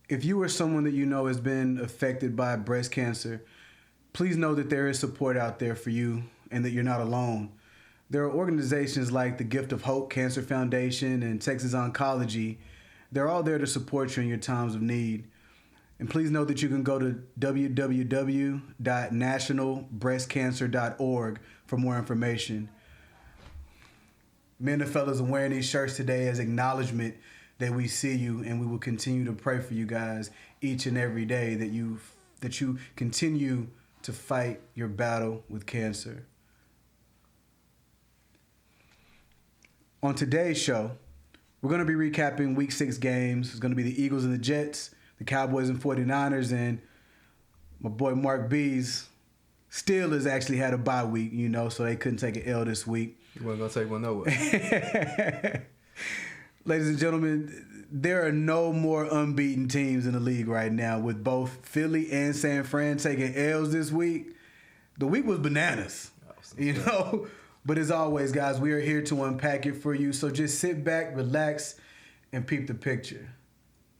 If you or someone that you know has been affected by breast cancer, please know that there is support out there for you and that you're not alone. There are organizations like the Gift of Hope Cancer Foundation and Texas Oncology. They're all there to support you in your times of need. And please know that you can go to www.nationalbreastcancer.org for more information. Men and fellas are wearing these shirts today as acknowledgement that we see you, and we will continue to pray for you guys each and every day that you continue to fight your battle with cancer. On today's show, we're going to be recapping Week 6 games. It's going to be the Eagles and the Jets, the Cowboys and 49ers, and my boy Mark B's Steelers actually had a bye week, so they couldn't take an L this week. You wasn't going to take one nowhere. Ladies and gentlemen, there are no more unbeaten teams in the league right now, with both Philly and San Fran taking L's this week. The week was bananas, But as always, guys, we are here to unpack it for you. So just sit back, relax, and peep the picture.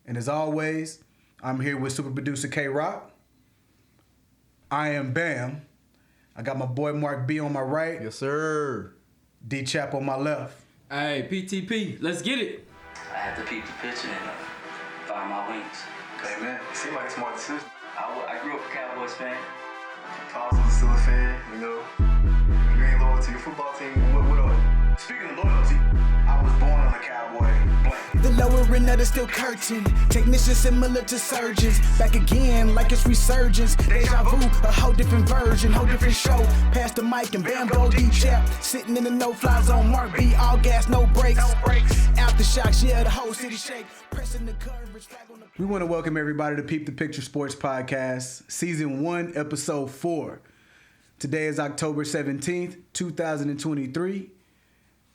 And as always, I'm here with super producer K-Rock. I am Bam. I got my boy Mark B on my right. Yes, sir. D-Chap on my left. Hey, PTP, let's get it. I had to peep the picture and find my wings. Hey, man, it seemed like a smart decision. I grew up a Cowboys fan. Paul's still a fan, You ain't loyal to your football team. What are you? Speaking of loyalty, I was born on a Cowboy blank. The lower end of the steel curtain. Technicians similar to surgeons. Back again like it's resurgence. Deja vu, a whole different version, whole different show. Pass the mic and Bambo D-Chap. Sitting in the no-fly zone. Mark B, all gas, no brakes. Aftershocks, yeah, the whole city shake. Pressing the coverage. We want to welcome everybody to Peep the Picture Sports Podcast, Season 1, Episode 4. Today is October 17th, 2023.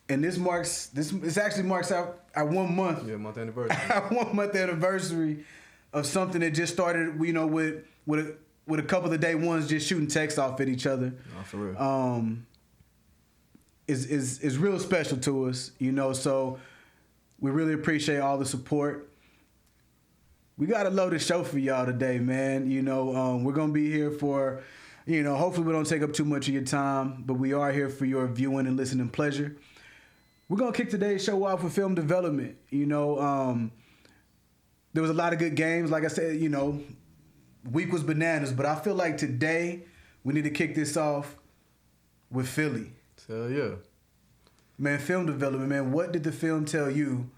And this actually marks our 1 month. Yeah, month anniversary. Our 1 month anniversary of something that just started, with a couple of day ones just shooting texts off at each other. Oh, for real. Is real special to us, so we really appreciate all the support. We got a loaded show for y'all today, man. We're going to be here for, hopefully we don't take up too much of your time, but we are here for your viewing and listening pleasure. We're going to kick today's show off with film development. There was a lot of good games. Like I said, week was bananas, but I feel like today we need to kick this off with Philly. Hell yeah. Man, film development, man. What did the film tell you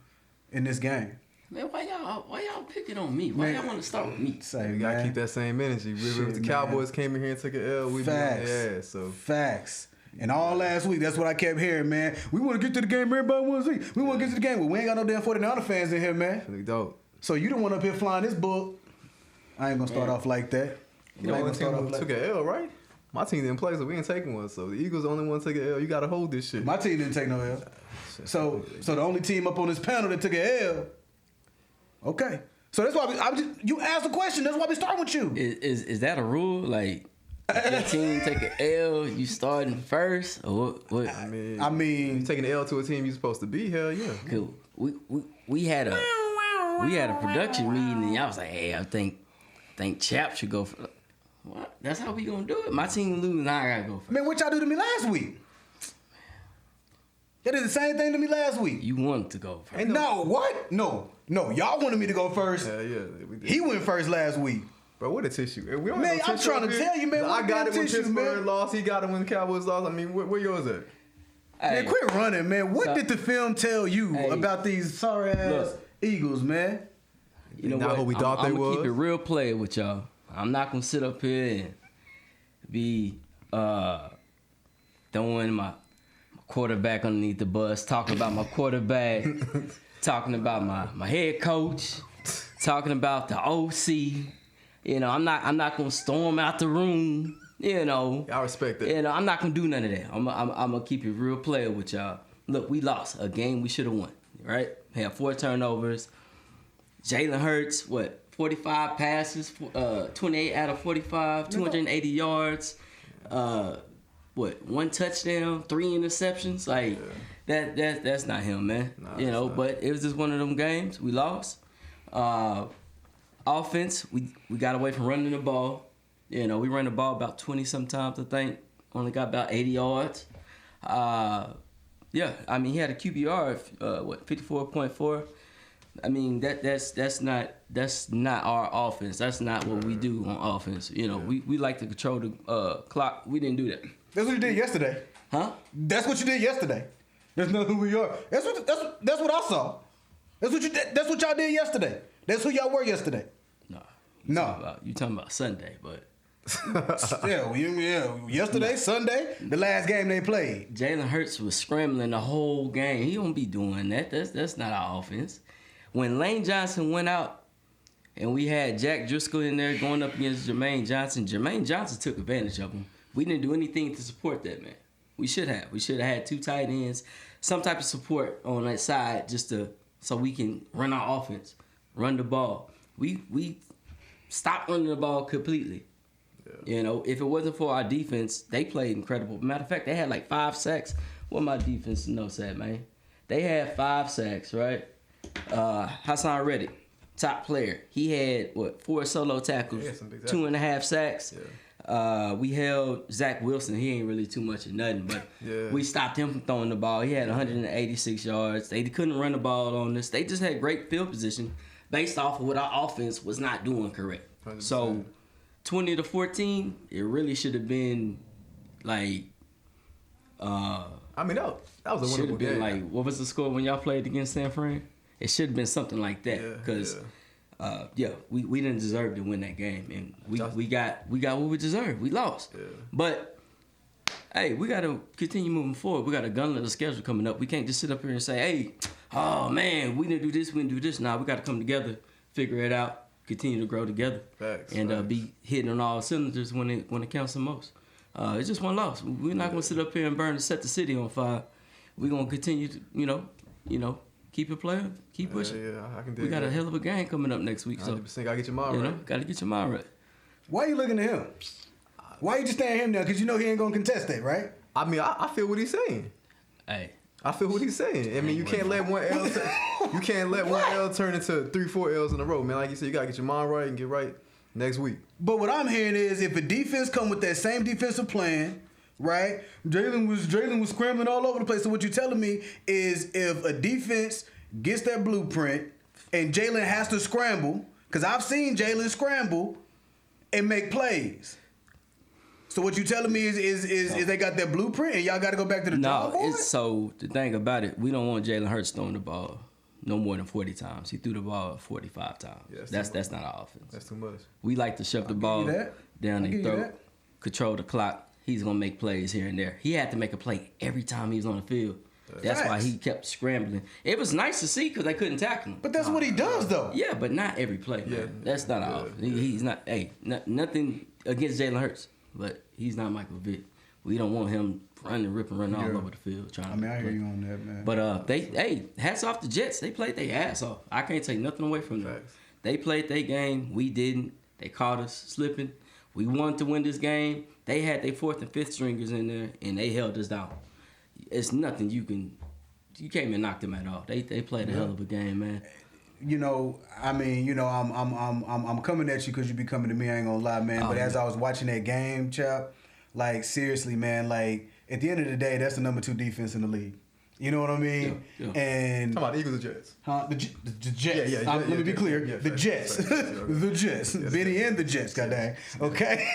in this game? Man, why y'all picking on me? Why y'all want to start with me? You got to keep that same energy. If the Cowboys came in here and took an L, we'd be on their ass. Facts. And all last week, that's what I kept hearing, man. We want to get to the game, everybody wants to see. We want to get to the game. Well, we ain't got no damn 49er fans in here, man. Really dope. So you don't want up here flying this book. I ain't going to start off like that. You know, team took an L, right? My team didn't play, so we ain't taking one. So the Eagles the only one take an L. You got to hold this shit. My team didn't take no L. So the only team up on this panel that took an L. Okay. So that's why you asked the question. That's why we start with you. Is that a rule? Like, your team take an L, you starting first, or what? I mean, you taking an L to a team you supposed to be. Hell yeah. Cool. We had a production meeting, and y'all was like, hey, I think Chap should go for. What? That's how we gonna do it. My team lose, now I gotta go first. Man, what y'all do to me last week? Y'all did the same thing to me last week. You wanted to go first. No, what? No, y'all wanted me to go first. Yeah, we did. He went first last week. Bro, what a tissue. We don't man, have no I'm trying to tell you, man. I got it when tissue, Pittsburgh lost. He got it when the Cowboys lost. I mean, where yours at? Hey, man, quit running, man. What did the film tell you about these sorry-ass Eagles, man? You know what? We thought I'm going to keep it real player with y'all. I'm not going to sit up here and be throwing my quarterback underneath the bus, talking about my quarterback, talking about my head coach, talking about the OC. I'm not gonna storm out the room. I respect that. I'm not gonna do none of that. I'm gonna keep it real player with y'all. Look, we lost a game we should have won. Right? Had 4 turnovers. Jalen Hurts, 45 passes, 28 out of 45, 280 yards. 1 touchdown, 3 interceptions. Like that's not him, man. But it was just one of them games. We lost. Offense, we got away from running the ball. You know, we ran the ball about 20 sometimes, I think. Only got about 80 yards. Yeah, I mean, he had a QBR of 54.4. I mean, that's not our offense. That's not what we do on offense. You know, we like to control the clock. We didn't do that. That's what you did yesterday. Huh? That's what you did yesterday. That's not who we are. That's what I saw. That's what y'all did yesterday. That's who y'all were yesterday. No. You talking about Sunday, but yesterday, Sunday, the last game they played. Jalen Hurts was scrambling the whole game. He don't be doing that. That's not our offense. When Lane Johnson went out and we had Jack Driscoll in there going up against Jermaine Johnson took advantage of him. We didn't do anything to support that man. We should have. We should have had 2 tight ends, some type of support on that side so we can run our offense, run the ball. We stopped running the ball completely. Yeah. You know, if it wasn't for our defense, they played incredible. Matter of fact, they had like 5 sacks. What my defense knows that, man? They had 5 sacks, right? Hassan Reddick, top player. He had 4 solo tackles, 2.5 sacks. Yeah. We held Zach Wilson. He ain't really too much of nothing, but we stopped him from throwing the ball. He had 186 yards. They couldn't run the ball on us. They just had great field position based off of what our offense was not doing correct. 100%. So 20-14, it really should have been like. I mean, that was a winnable game. Like, what was the score when y'all played against San Fran? It should have been something like that because. We didn't deserve to win that game, and we got what we deserved. We lost, but hey, we got to continue moving forward. We got a gauntlet of schedule coming up. We can't just sit up here and say, "Hey, oh man, we didn't do this, we didn't do this." Nah, we got to come together, figure it out, continue to grow together, and be hitting on all cylinders when it counts the most. It's just one loss. We're not gonna sit up here and set the city on fire. We're gonna continue to, you know. Keep it playing. Keep pushing. I can do we got a hell of a game coming up next week. 100%. So gotta get your mind right. Gotta get your mind right. Why are you looking at him? Why you just staring at him now? Because you know he ain't gonna contest that, right? I mean, I feel what he's saying. Hey, I feel what he's saying. I mean, you can't let one L turn into 3-4 L's in a row, man. Like you said, you gotta get your mind right and get right next week. But what I'm hearing is, if a defense come with that same defensive plan, right? Jalen was scrambling all over the place. So what you're telling me is, if a defense gets that blueprint and Jalen has to scramble, because I've seen Jalen scramble and make plays. So what you telling me is they got that blueprint and y'all got to go back to the drawing board? So the thing about it, we don't want Jalen Hurts throwing the ball no more than 40 times. He threw the ball 45 times. Yeah, that's not our offense. That's too much. We like to shove the ball down their throat, control the clock. He's going to make plays here and there. He had to make a play every time he was on the field. That's why he kept scrambling. It was nice to see because they couldn't tackle him. But that's what he does, though. Yeah, but not every play. Yeah, that's not our offense. He's not. Hey, nothing against Jalen Hurts, but he's not Michael Vick. We don't want him running all over the field trying to I hear you on that, man. But hats off the Jets. They played their ass off. I can't take nothing away from them. They played their game. We didn't. They caught us slipping. We wanted to win this game. They had their 4th and 5th stringers in there, and they held us down. It's nothing you can't even knock them at all. They played a hell of a game, man. You know, I mean, you know, I'm coming at you because you be coming to me. I ain't gonna lie, man. But as I was watching that game, Chap, like seriously, man, like at the end of the day, that's the number 2 defense in the league. You know what I mean? Yeah. And talking about the Eagles or Jets? Huh? The Jets. Let me be clear. The Jets. The Jets. Benny and the Jets, goddamn. Okay.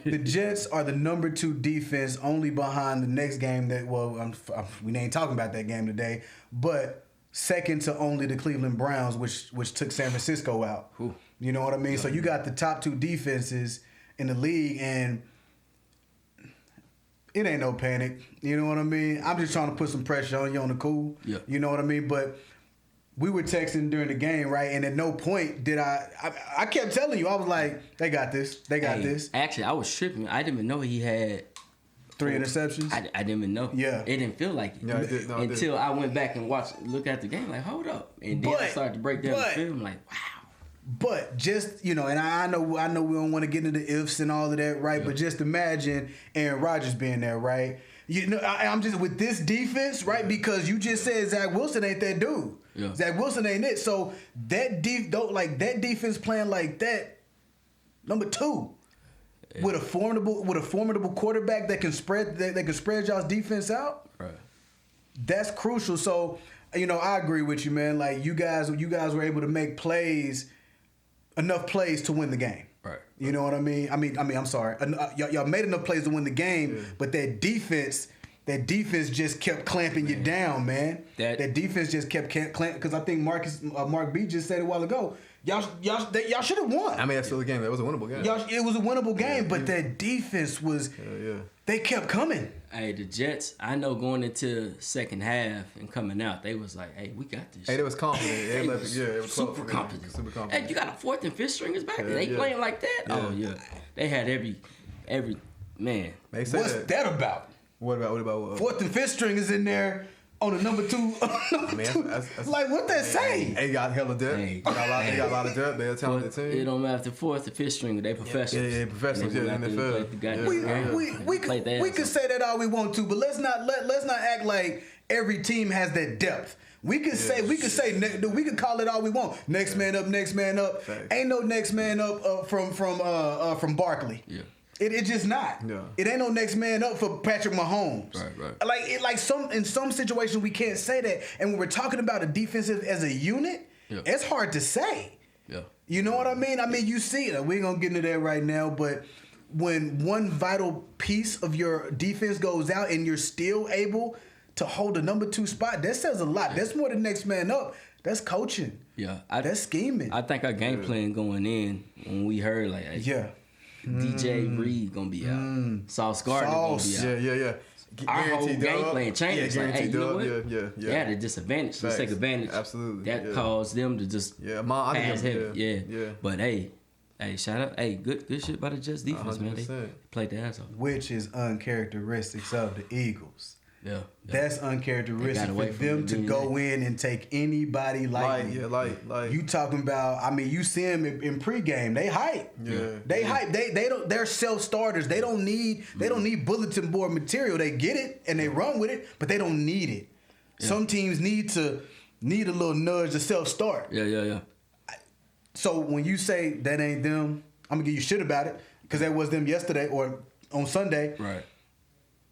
The Jets are the number 2 defense, only behind the next game that, we ain't talking about that game today, but second to only the Cleveland Browns, which took San Francisco out. Ooh. You know what I mean? So you got the top 2 defenses in the league, and it ain't no panic. You know what I mean? I'm just trying to put some pressure on you on the cool. Yeah. You know what I mean? But we were texting during the game, right? And at no point did I kept telling you, I was like, they got this. They got this. Actually, I was tripping. I didn't even know he had 3 interceptions. I didn't even know. Yeah. It didn't feel like it. Until I went back and look at the game, like, hold up. And then I started to break down the film, like, wow. But just, you know, and I know we don't want to get into the ifs and all of that, right? Yeah. But just imagine Aaron Rodgers being there, right? You know, I'm just with this defense, right? Because you just said Zach Wilson ain't that dude. Yeah. Zach Wilson ain't it. So that defense playing like that, number 2, with a formidable quarterback that can spread y'all's defense out. Right. That's crucial. So, you know, I agree with you, man. Like you guys were able to make enough plays to win the game. Right. You know what I mean? I'm sorry. Y'all made enough plays to win the game, but that defense just kept clamping you down, man. That defense just kept clamping, because I think Mark B just said it a while ago. Y'all should have won. I mean, that's still a game. That was a winnable game. It was a winnable game, but that defense was. They kept coming. Hey, the Jets, I know going into second half and coming out, they was like, hey, we got this. Hey, they was confident. They was super confident. Super confident. Hey, you got a 4th and 5th stringers back there. They playing like that? Yeah. Oh, yeah. They had every man. They said What's that about? What about what? 4th and 5th stringers in there on the number 2. That's like, what that say? They got hella depth. Hey. They got a lot of depth. They're a talented team. It don't matter if the 4th or 5th stringer, they professionals. Yeah, professionals. Yeah, in the NFL. We could say that all we want to, but let's not act like every team has that depth. We could call it all we want. Next man up. Facts. Ain't no next man up from Barkley. Yeah. It just not. Yeah. It ain't no next man up for Patrick Mahomes. Right. In some situations we can't say that. And when we're talking about a defensive as a unit, it's hard to say. Yeah. You know what I mean? I mean, you see it. We ain't gonna get into that right now, but when one vital piece of your defense goes out and you're still able to hold the number 2 spot, that says a lot. That's more than next man up. That's coaching. Yeah. That's scheming. I think our game plan going in, when we heard like, hey, DJ Reed gonna be out. Sauce Gardner gonna be out. Yeah. Our whole game plan changed. Yeah, Like, hey, you know what? Yeah. They had a disadvantage. Let's take advantage. Absolutely. That caused them to just pass heavy. Yeah. But hey, shout out. Hey, good shit by the Jets defense, 100%. Man. They played their ass off. Which is uncharacteristics of the Eagles. Yeah. That's uncharacteristic for them to go in and take anybody lightly. You talking about? I mean, you see them in pregame. They hype. They hype. They don't. They're self starters. They don't need bulletin board material. They get it and they run with it, but they don't need it. Yeah. Some teams need a little nudge to self start. Yeah. So when you say that ain't them, I'm gonna give you shit about it because that was them yesterday or on Sunday. Right.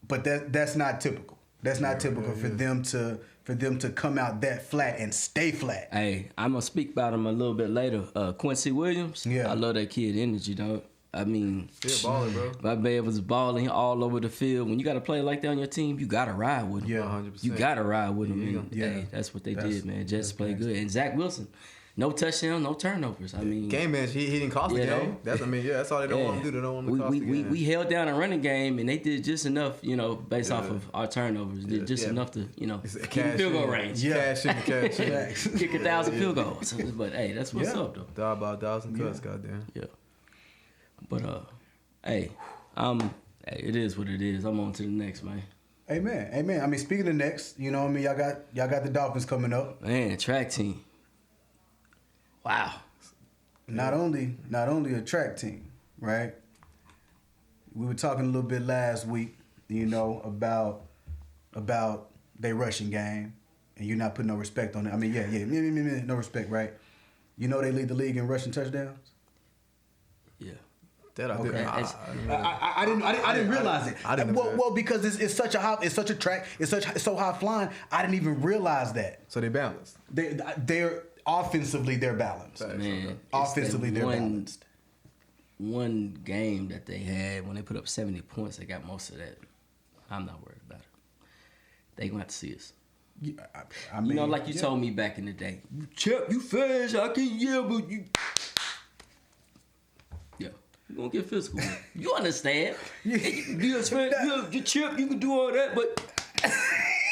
But that's not typical. That's not typical for them to come out that flat and stay flat. Hey, I'm gonna speak about him a little bit later. Quincy Williams. Yeah. I love that kid energy, dog. I mean, balling, bro. My man was balling all over the field. When you got to play like that on your team, you got to ride with him. Yeah, 100%. You got to ride with him. Yeah. Hey, that's what they did, man. Jets played good. And Zach Wilson, no touchdowns, no turnovers. I mean, game man, he didn't cost the game. That's all they don't want to do. They don't want to cost the game. We held down a running game, and they did just enough, based off of our turnovers. Did just enough to, keep the field goal range. Yeah. Cash in. Kick 1,000 field goals. But hey, that's what's up though. Die about 1,000 cuts, goddamn. Yeah. But hey, it is what it is. I'm on to the next, man. Amen. I mean, speaking of next, you know what I mean? Y'all got the Dolphins coming up. Man, track team. Wow. Not only a track team, right? We were talking a little bit last week, about their rushing game, and you're not putting no respect on it. I mean, no respect, right? You know they lead the league in rushing touchdowns. Yeah. That I didn't. I didn't realize it. I didn't know well, because it's such a track. It's so high flying. I didn't even realize that. So they balanced. They're offensively they're balanced. Man, offensively they're balanced. One game that they had when they put up 70 points, they got most of that. I'm not worried about it. They gonna have to see us. Yeah, I mean, like you told me back in the day. Chip, you fast. I can yell, but you. Yeah, you gonna get physical. You understand? You Chip, you can do all that, but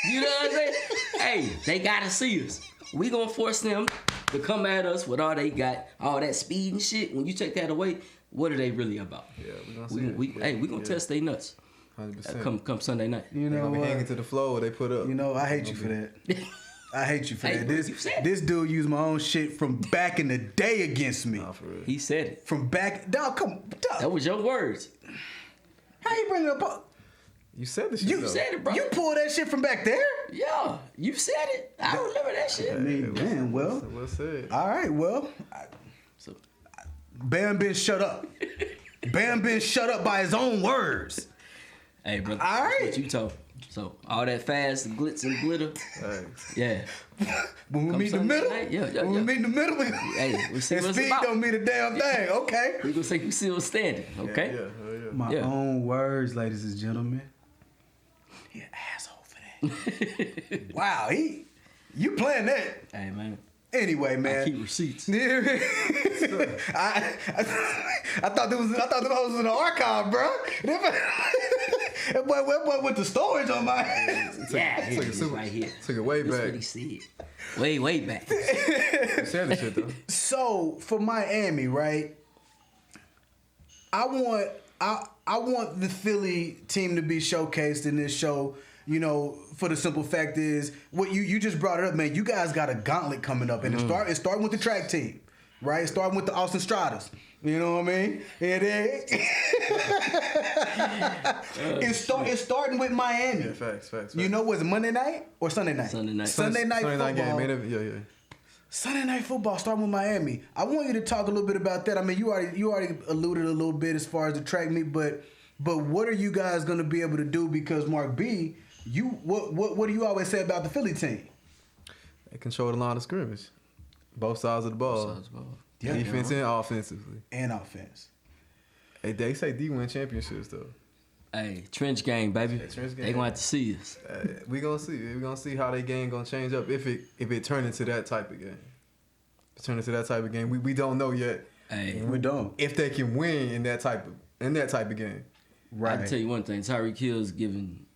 you know what I'm saying? Hey, they gotta see us. We gonna force them to come at us with all they got, all that speed and shit. When you take that away, what are they really about? Yeah, we gonna see. We gonna test they nuts. 100%. Come Sunday night. You know, they hanging to the floor. They put up. I hate you for that. I hate you for that. You said This dude used my own shit from back in the day against me. Nah, for real. He said it. From back, dog, come, dog. That was your words. How you bring it up? You said the shit. You said it, bro. You pulled that shit from back there? Yeah, you said it. I remember that shit. I mean, damn, well. What's said? All right, well. So, Bam been shut up. Bam been shut up by his own words. hey, brother. All right. That's what you told. So, all that fast glitz and glitter. Yeah. When we meet in the middle, when we meet in the middle, Hey, we see and what's speed about. don't mean a damn thing. Okay. We gonna say you still standing, okay? Yeah. My Yeah. own words, ladies and gentlemen. He an asshole for that. Wow, you playing that? Hey, man. Anyway, I man. keep receipts. I thought that was in the archive, bro. That boy went to storage on my ass. Yeah, here Took it it is super- right here. Took it way That's back. what he said. Way back. You said the shit though. So for Miami, right? I want the Philly team to be showcased in this show. You know, for the simple fact is, what you just brought it up, man. You guys got a gauntlet coming up, and it's starting with the track team, right? It's starting with the Austin Stratas. You know what I mean? It's starting with Miami. Yeah, facts. You know, was it Monday night or Sunday night? Sunday night. Sunday night football. game, man. Yeah. Sunday night football starting with Miami. I want you to talk a little bit about that. I mean, you already alluded a little bit as far as the track meet, but what are you guys going to be able to do? Because Mark B, what do you always say about the Philly team? They control the line of scrimmage, both sides of the ball, Yeah. defense and offensively. And offense. Hey, they say D win championships though. Hey, trench game, baby. trench game. They gonna have to see us. We gonna see. We gonna see how their game gonna change up if it turn into that type of game. If it turn into that type of game, we don't know yet. Hey, We don't. If they can win in that type of game. I can tell you one thing. Tyreek Hill's giving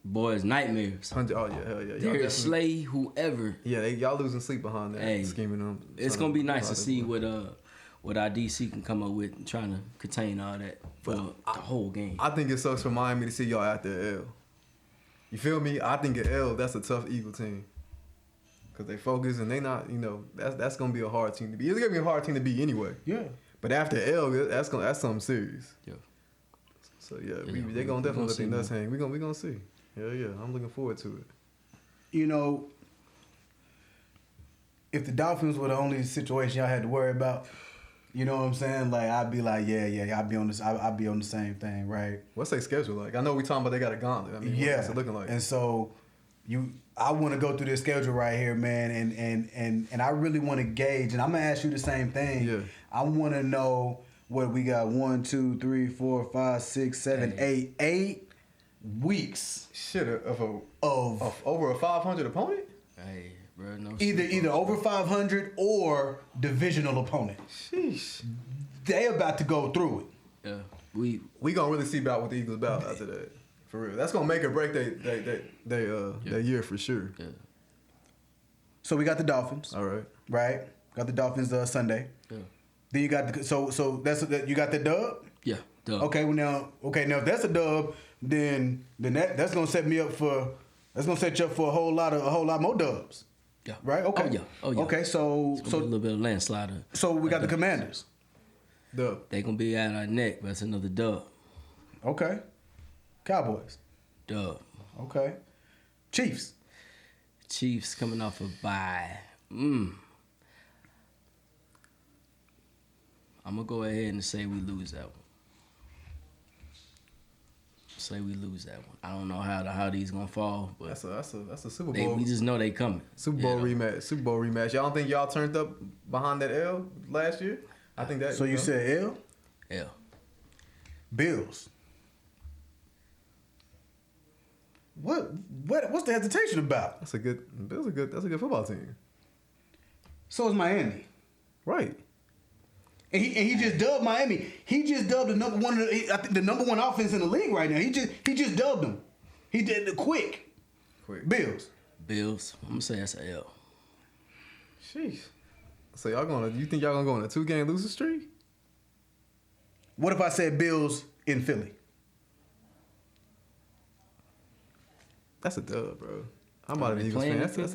boys nightmares. 100. Oh yeah, hell yeah. Y'all Darius definitely- Slay, whoever. Yeah, y'all losing sleep behind that. Hey, Scheming them. It's trying gonna be nice to how they see play. what our DC can come up with and trying to contain all that for the whole game. I think it sucks for Miami to see y'all after an L. You feel me? I think an L, that's a tough Eagle team. Because they focus and they not, that's going to be a hard team to be. It's going to be a hard team to be anyway. Yeah. But after L, that's something serious. Yeah. So, yeah, Yeah, they're going to definitely let see their nuts more. hang. We're going to see. Yeah. I'm looking forward to it. You know, if the Dolphins were the only situation y'all had to worry about, you know what I'm saying? Like, I'd be like, yeah, I'd be on the same thing, right? What's their schedule like? I know we talking about they got a gauntlet. I mean, what's it looking like? And so I want to go through this schedule right here, man, and I really want to gauge, and I'm gonna ask you the same thing. Yeah. I want to know what we got: 1, 2, 3, 4, 5, 6, 7, 8 weeks Shit, of over a 500 opponent? Hey, bro, no either over 500 or divisional opponent. Sheesh. They about to go through it. Yeah, We gonna really see about what the Eagles about after that. For real. That's gonna make or break their year for sure. yeah. So we got the Dolphins, All right. right? Got the Dolphins Sunday. Yeah. Then you got so you got the dub. Yeah. Duh. Okay, now if that's a dub, then that's gonna set you up for a whole lot more dubs. Yeah. Right? Okay. Oh yeah. Okay, It's gonna be a so little bit of landslide. we got the Commanders. Dub. They gonna be out our neck, but it's another dub. Okay. Cowboys. Dub. Okay. Chiefs. Chiefs coming off a bye. I'm gonna go ahead and say we lose that one. I don't know how these gonna fall, but That's a Super Bowl. we just know they coming. Super Bowl You know? rematch. Y'all don't think y'all turned up behind that L last year? I think that. So you said L? Yeah. Bills. What's the hesitation about? that's a good football team. So is Miami. Right. And he just dubbed Miami. He just dubbed the number one offense in the league right now. He just dubbed them. He did the quick. Bills. I'm gonna say that's a L. Sheesh. So you think y'all gonna go on a 2-game losing streak? What if I said Bills in Philly? That's a dub, bro. I'm not an they Eagles playing fan. in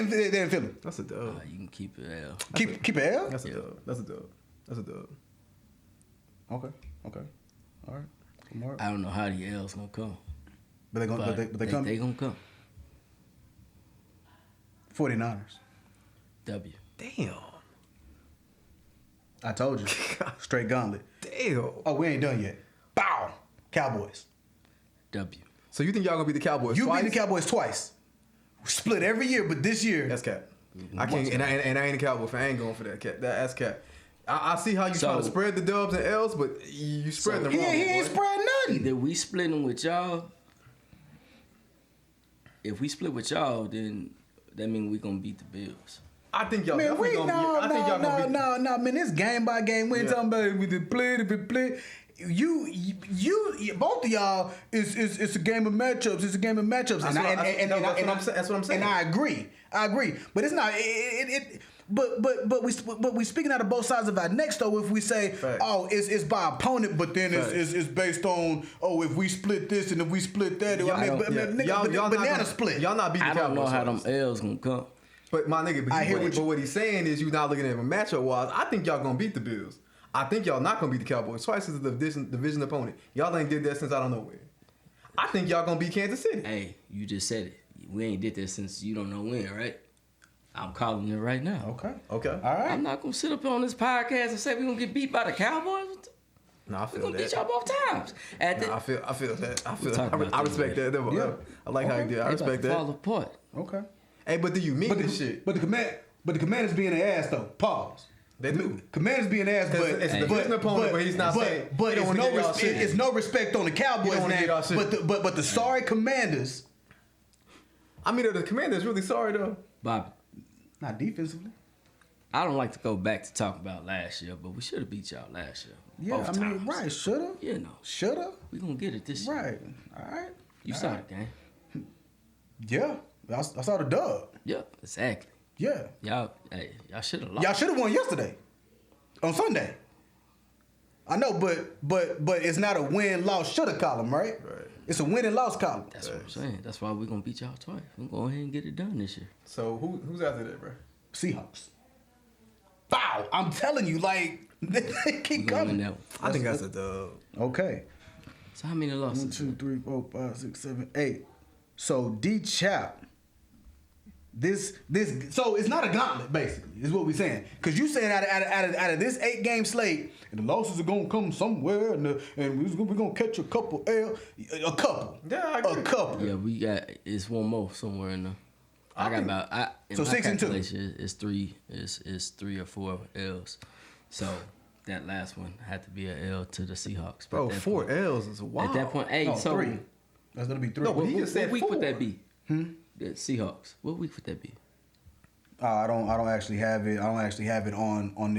Philly? They're in Philly. That's a dub. You can keep it L. Keep it L? That's a dub. That's a dub. Okay. All right. I don't know how the L's gonna come. But they gonna come. They gonna come. 49ers. W. Damn. I told you. Straight gauntlet. Damn. Oh, we ain't done yet. Bow. Cowboys. W. So you think y'all gonna beat the Cowboys You twice? beat the Cowboys twice. Split every year, but this year. That's cap. I can't, and I ain't a Cowboy fan. I ain't going for that cap. That's cap. I see how you trying to spread the dubs and L's, but you spread them wrong. He ain't spread nothing. Either we splitting with y'all. If we split with y'all, then that means we gonna beat the Bills. I think y'all Man, definitely gonna beat. I think y'all gonna beat. No, man, it's game by game. We ain't talking about if we play. You, both of y'all it's a game of matchups. It's a game of matchups. That's what I'm saying. And I agree. But it's not. But we speaking out of both sides of our necks though. If we say, Facts. oh, it's by opponent, but then it's based on if we split this and if we split that. Y'all banana split. Y'all not beat the I don't know Cowboys how them twice. L's gonna come. But my nigga, I but what he's saying is you not looking at him matchup wise. I think y'all gonna beat the Bills. I think y'all not gonna beat the Cowboys twice as a division opponent. Y'all ain't did that since I don't know when. I think y'all gonna beat Kansas City. Hey, you just said it. We ain't did this since you don't know when, right? I'm calling it right now. Okay. Okay. All right. I'm not gonna sit up on this podcast and say we're gonna get beat by the Cowboys. No, I We're feel gonna that. beat y'all both times. I feel that. talk about I that respect that. Yeah. I like how you did. I respect Fall that. apart. Okay. Hey, but do you mean this shit? But the Commanders being an ass though. Pause. They do. Commanders being an ass, but It's a division opponent, but he's not saying. But he don't it's wanna no give y'all respect. shit. It's no respect on the He Cowboys don't wanna name. give y'all shit. But the sorry Commanders. I mean, the Commanders really sorry though. Bobby, Not defensively. I don't like to go back to talk about last year, but we should have beat y'all last year. Yeah, both I mean, times. right. Shoulda. You know, Shoulda. we gonna get it this year. Right. All right. You All saw right. the game. Yeah. I saw the dub. Yep, exactly. Yeah. Y'all should have lost. Y'all should have won yesterday. On Sunday. I know, but it's not a win-loss shoulda column, right? Right. It's a win and loss column. That's what I'm saying. That's why we're gonna beat y'all twice. We're gonna go ahead and get it done this year. So who's after that, bro? Seahawks. Bow. I'm telling you, like they keep We gonna win coming. that one. I think that's a dub. Okay. So how many 1, losses? 2, 3, 4, 5, 6, 7, 8. So D Chap. This so it's not a gauntlet, basically, is what we're saying. Because you saying out of this 8-game slate, and the losses are gonna come somewhere, and we're gonna catch a couple. Yeah, I agree. A couple. Yeah, we got it's one more somewhere in there. I got about So 6 and 2. It's three or 4 L's. So that last one had to be a L to the Seahawks. But Bro, at that 4 point- L's is wild. At that point, hey, No, so 3. That's gonna be 3. No, but what, he what, just said what week 4. would that be? The Seahawks. What week would that be? I don't actually have it. I don't actually have it on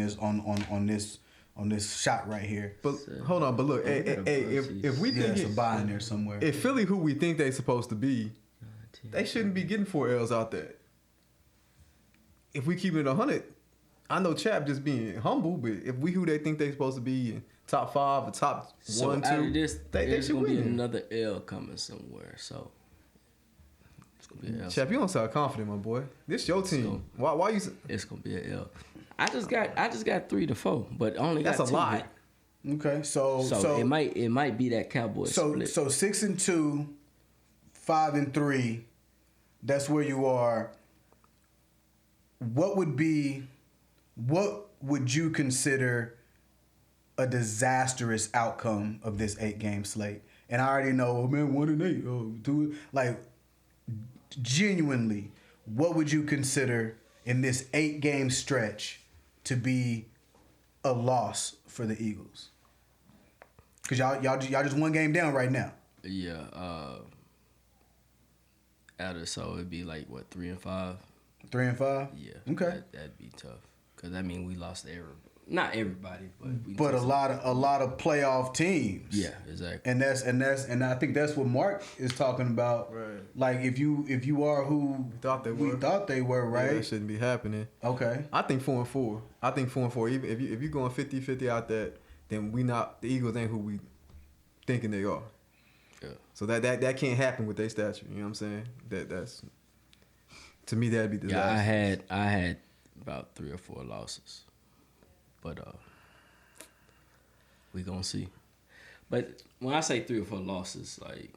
this shot right here. But hold on, but look, we hey, got a bunch if we Yeah, think it's a buy in there somewhere. if Philly who we think they supposed to be, they shouldn't be getting 4 L's out there. If we keep it 100, I know Chap just being humble, but if we who they think they supposed to be in top 5 or top So 1, out 2, of this, they there's should gonna be win. another L coming somewhere. So it's gonna be an L. Chap, you don't sound confident, my boy. This your team. Why you? It's gonna be an L. I just got 3 to 4, but only got That's a 2 lot. hit. Okay, so So it might be that Cowboys split. So 6 and 2, 5 and 3. That's where you are. What would you consider a disastrous outcome of this 8-game slate? And I already know, 1 and 8. Like, genuinely, what would you consider in this 8-game stretch to be a loss for the Eagles? Because y'all just 1 game down right now. Yeah, so it'd be like what 3 and 5. 3 and 5. Yeah. Okay. That'd be tough. Cause I mean we lost not everybody, but But a lot of playoff teams. Yeah, exactly. And I think that's what Mark is talking about. Right. Like if you are who We thought they were, right? Yeah, that shouldn't be happening. Okay. I think 4 and 4. I think 4 and 4. Even if you going 50-50 out that, then the Eagles ain't who we thinking they are. Yeah. So that can't happen with their stature. You know what I'm saying? That's to me that'd be disaster. Yeah, I had about 3 or 4 losses, but we gonna see. But when I say 3 or 4 losses, like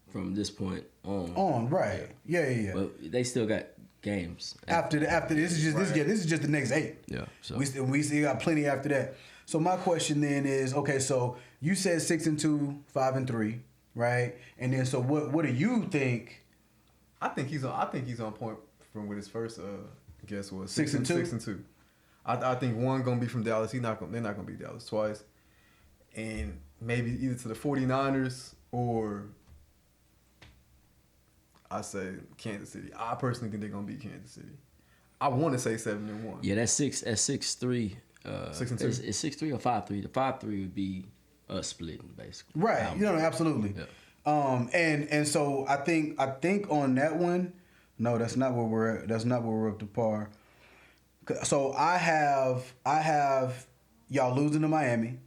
from this point on. Right. Yeah. But they still got games After this is just this is just the next 8. Yeah. So We still got plenty after that. So my question then is, okay, so you said 6-2, 5-3, right? And then so what do you think? I think he's on point from with his first guess was 6-2? 6-2. I think one gonna be from Dallas. They're not gonna beat Dallas twice. And maybe either to the 49ers or I say Kansas City. I personally think they're gonna beat Kansas City. I want to say 7-1. yeah, that's 6-3. 6-2. It's 6-3 or 5-3. The 5-3 would be us splitting basically. Right. Album. Absolutely. Yeah. And so I think on that one, no, that's not where we're at. That's not where we're up to par. So I have y'all losing to Miami,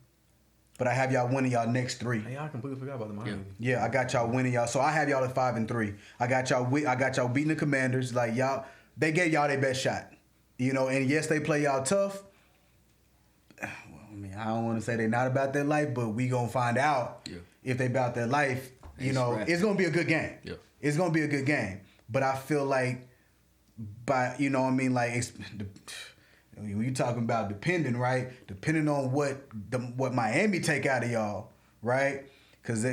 but I have y'all winning y'all next 3. Hey, I completely forgot about the Miami. Yeah, I got y'all winning y'all. So I have y'all at 5-3. I got y'all beating the Commanders. Like y'all, they gave y'all their best shot. And yes, they play y'all tough. Well, I mean, I don't want to say they're not about their life, but we gonna find out if they about their life. It's gonna be a good game. Yeah. It's gonna be a good game. But I feel like, like when you talking about depending, right? Depending on what Miami take out of y'all, right? Because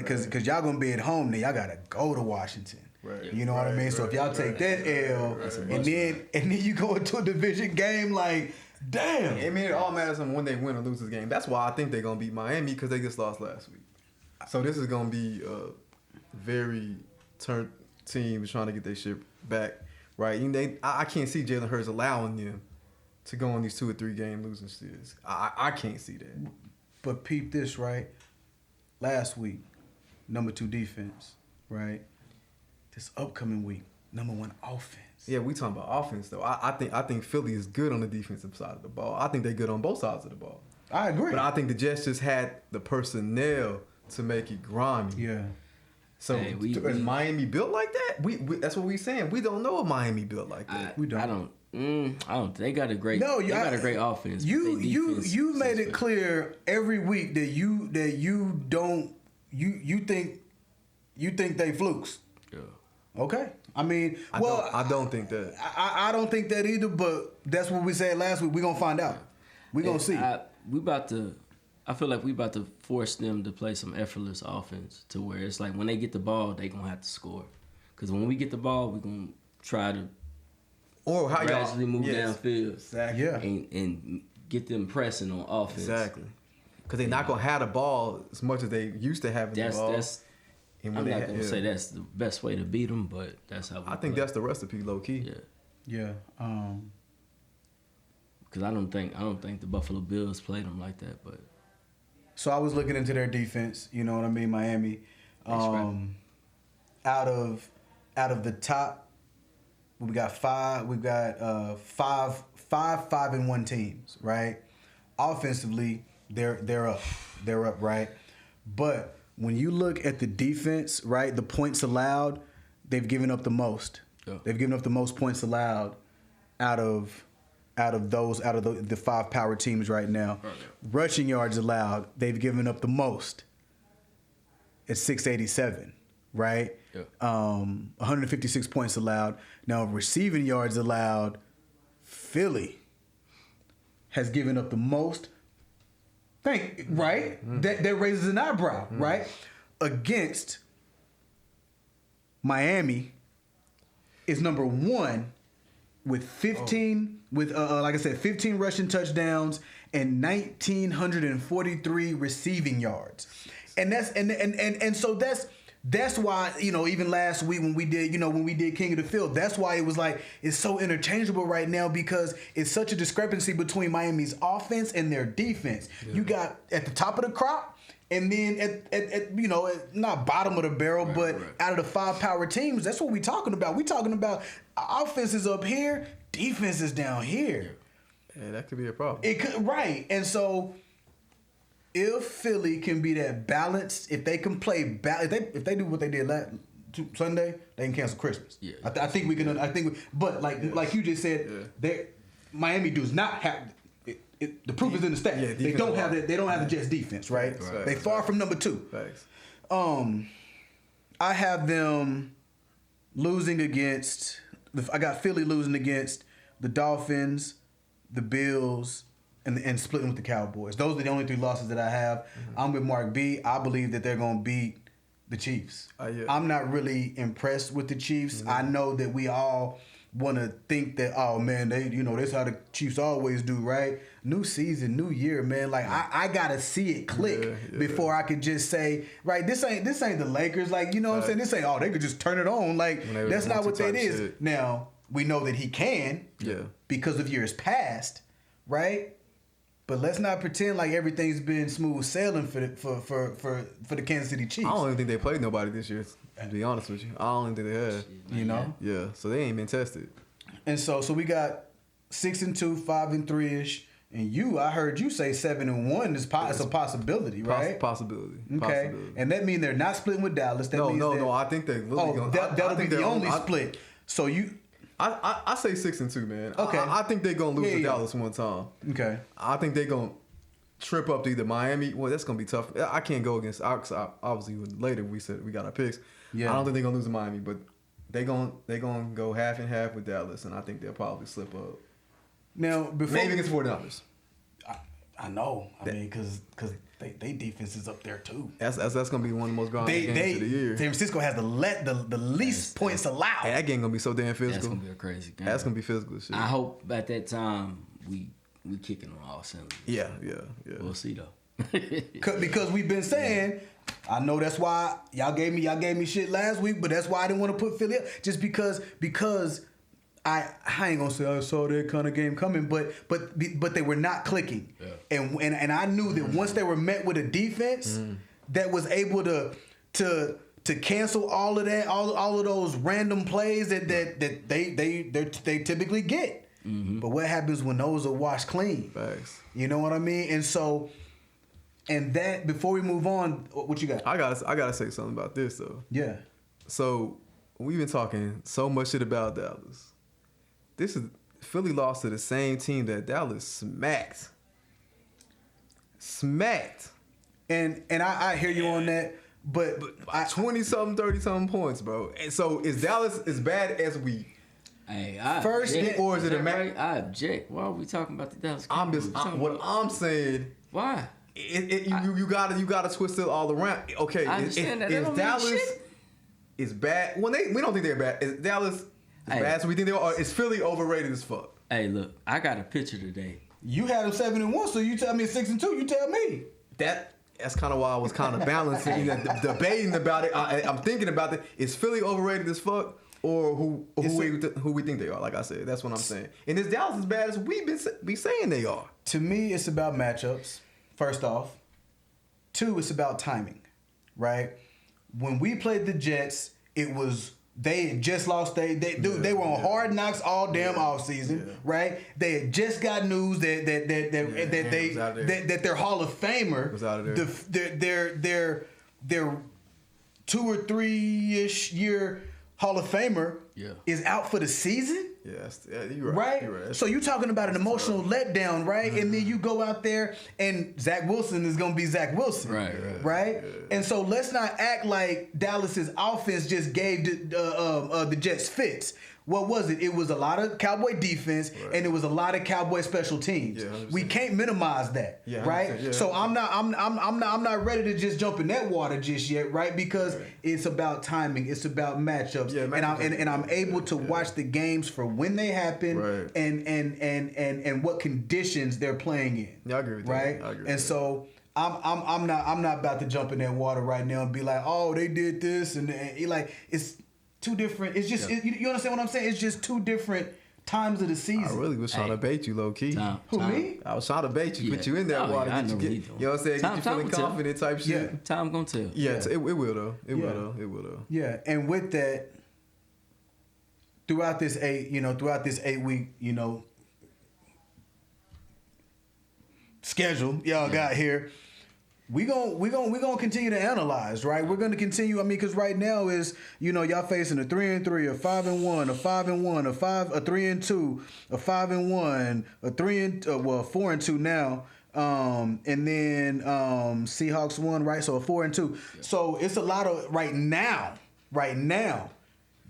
y'all gonna be at home, then y'all gotta go to Washington. Right. You know what I mean? So if y'all take that L, and then you go into a division game, like, damn. I mean, it all matters on when they win or lose this game. That's why I think they're gonna beat Miami because they just lost last week. So this is gonna be a very turned team trying to get their shit back, right? I can't see Jalen Hurts allowing them to go on these 2 or 3 game losing streaks. I can't see that. But peep this, right? Last week, number 2 defense, right? This upcoming week, number 1 offense. Yeah, we talking about offense though. I think Philly is good on the defensive side of the ball. I think they're good on both sides of the ball. I agree. But I think the Jets just had the personnel to make it grimy. Yeah. So is Miami built like that? We that's what we saying. We don't know if Miami built like that. We don't. I don't. They got a great. No, they got a great offense. You made it clear every week that you don't you think they flukes. Yeah. Okay. I mean, I don't think that. I don't think that either. But that's what we said last week. We gonna find out. We gonna see. I feel like we about to force them to play some effortless offense to where it's like when they get the ball, they gonna have to score. Because when we get the ball, we gonna try to gradually move downfield. Exactly. Yeah. And get them pressing on offense. Exactly. Because they're not gonna have the ball as much as they used to having the ball. I'm not gonna say that's the best way to beat them, but that's how. I think that's the recipe, low key. Yeah. Because I don't think the Buffalo Bills played them like that, but. So I was looking into their defense. You know what I mean, Miami. Out of the top, we got 5. We've got 5-1 teams, right? Offensively, they're up, right? But when you look at the defense, right, the points allowed, they've given up the most. Yeah. They've given up the most points allowed out of the 5 power teams right now. Right. Rushing yards allowed, they've given up the most at 687, right? Yeah. 156 points allowed. Now receiving yards allowed, Philly has given up the most. Right? Mm-hmm. That raises an eyebrow, mm-hmm. right? Against Miami is number 1 with 15 like I said, 15 rushing touchdowns and 1,943 receiving yards. And that's why, even last week when we did King of the Field, that's why it was like it's so interchangeable right now because it's such a discrepancy between Miami's offense and their defense. Yeah. You got at the top of the crop and then at not bottom of the barrel, but out of the 5 power teams, that's what we're talking about. We're talking about offense is up here, defense is down here. Yeah, that could be a problem. It could, right. And so if Philly can be that balanced, if they can play, if they do what they did last Sunday, they can cancel Christmas. Yeah, I think we can. But like you just said, Miami does not have. The proof is in the stat. Yeah, they don't have that. They don't have the Jets defense, right? They far from number 2. Thanks. I have them losing against. I got Philly losing against the Dolphins, the Bills, and splitting with the Cowboys. Those are the only 3 losses that I have. Mm-hmm. I'm with Mark B. I believe that they're going to beat the Chiefs. Yeah. I'm not really impressed with the Chiefs. Mm-hmm. I know that we all want to think that, oh man, that's how the Chiefs always do, right? New season, new year, man. Like I gotta see it click before I could just say, right, this ain't the Lakers. Like, you know what I'm saying? This ain't, oh, they could just turn it on. Like, that's not what that is. Shit. Now, we know that he can because of years past, right? But let's not pretend like everything's been smooth sailing for the Kansas City Chiefs. I don't even think they played nobody this year, to be honest with you. I don't even think they have. You know? Yeah, so they ain't been tested. And so we got 6-2, 5-3-ish. And I heard you say 7-1 is a possibility, right? Possibility. Okay. Possibility. And that means they're not splitting with Dallas. No. I think they're literally going to. That'll be the only split. So you. I say 6-2, man. Okay. I think they're gonna lose to Dallas one time. Okay. I think they're gonna trip up to either Miami. Well, that's gonna be tough. I can't go against. Obviously, later we said we got our picks. Yeah. I don't think they're gonna lose to Miami, but they're gonna go half and half with Dallas, and I think they'll probably slip up. Now, maybe against 49ers. I know. I mean, because they defense is up there too. That's gonna be one of the most grinding games of the year. San Francisco has the least points allowed. Hey, that game gonna be so damn physical. That's gonna be a crazy game. That's gonna be physical shit. I hope at that time we kicking on all cylinders. Yeah. We'll see though. Because we've been saying, I know that's why y'all gave me shit last week, but that's why I didn't want to put Philly up. Just because I ain't gonna say I saw that kind of game coming, but they were not clicking, and I knew that once they were met with a defense that was able to cancel all of that, all of those random plays that they typically get. Mm-hmm. But what happens when those are washed clean? Facts. You know what I mean? And so, and that before we move on, what you got? I gotta say something about this though. Yeah. So we've been talking so much shit about Dallas. This is Philly lost to the same team that Dallas smacked. And I hear you on that, but 20-something, 30-something points, bro. And so is Dallas as bad as we? Hey, first, or is it a match? Right? I object. Why are we talking about the Dallas Cowboys? I'm saying. Why? You gotta twist it all around. Okay, I understand that. Is Dallas is bad? When we don't think they're bad. Is Dallas bad? So we think they are. Or is Philly overrated as fuck? Hey, look, I got a picture today. You had them 7-1, so you tell me 6-2. You tell me That's kind of why I was kind of balancing, debating about it. I'm thinking about it. Is Philly overrated as fuck, or who we think they are? Like I said, that's what I'm saying. And is Dallas as bad as we be saying they are? To me, it's about matchups. First off, 2, it's about timing, right? When we played the Jets, it was. They had just lost. They were on hard knocks all damn offseason, right? They had just got news that their Hall of Famer was out of there. Their 2 or 3-ish year Hall of Famer is out for the season. Yes, you're right. You're right. So you're talking about an emotional letdown, right? Mm-hmm. And then you go out there and Zach Wilson is going to be Zach Wilson, right? Yeah. And so let's not act like Dallas's offense just gave the Jets fits. What was it? It was a lot of Cowboy defense and it was a lot of Cowboy special teams. Yeah, we can't minimize that, right? Yeah, so I'm not ready to just jump in that water just yet, right? Because it's about timing, it's about matchups, and I'm able to watch the games for when they happen and what conditions they're playing in. Yeah, I agree with that. Right? I agree with and that. So I'm not about to jump in that water right now and be like, oh, they did this and like it's. Two different. It's just you understand what I'm saying. It's just 2 different times of the season. I really was trying to bait you, low key. Who me? I was trying to bait you, put you in that water. You know what I'm saying? Get you feeling confident type shit. Yeah, time gonna tell. Yeah, it will though. It will though. Yeah, and with that, throughout this 8-week, schedule y'all got here. We gonna continue to analyze, right? We're gonna continue. I mean, because right now is y'all facing a 3-3, a 5-1, a 5-1, a 3-2, a 5-1, a 4-2 now, and then Seahawks won, right? So a 4-2. So it's a lot of right now. right now,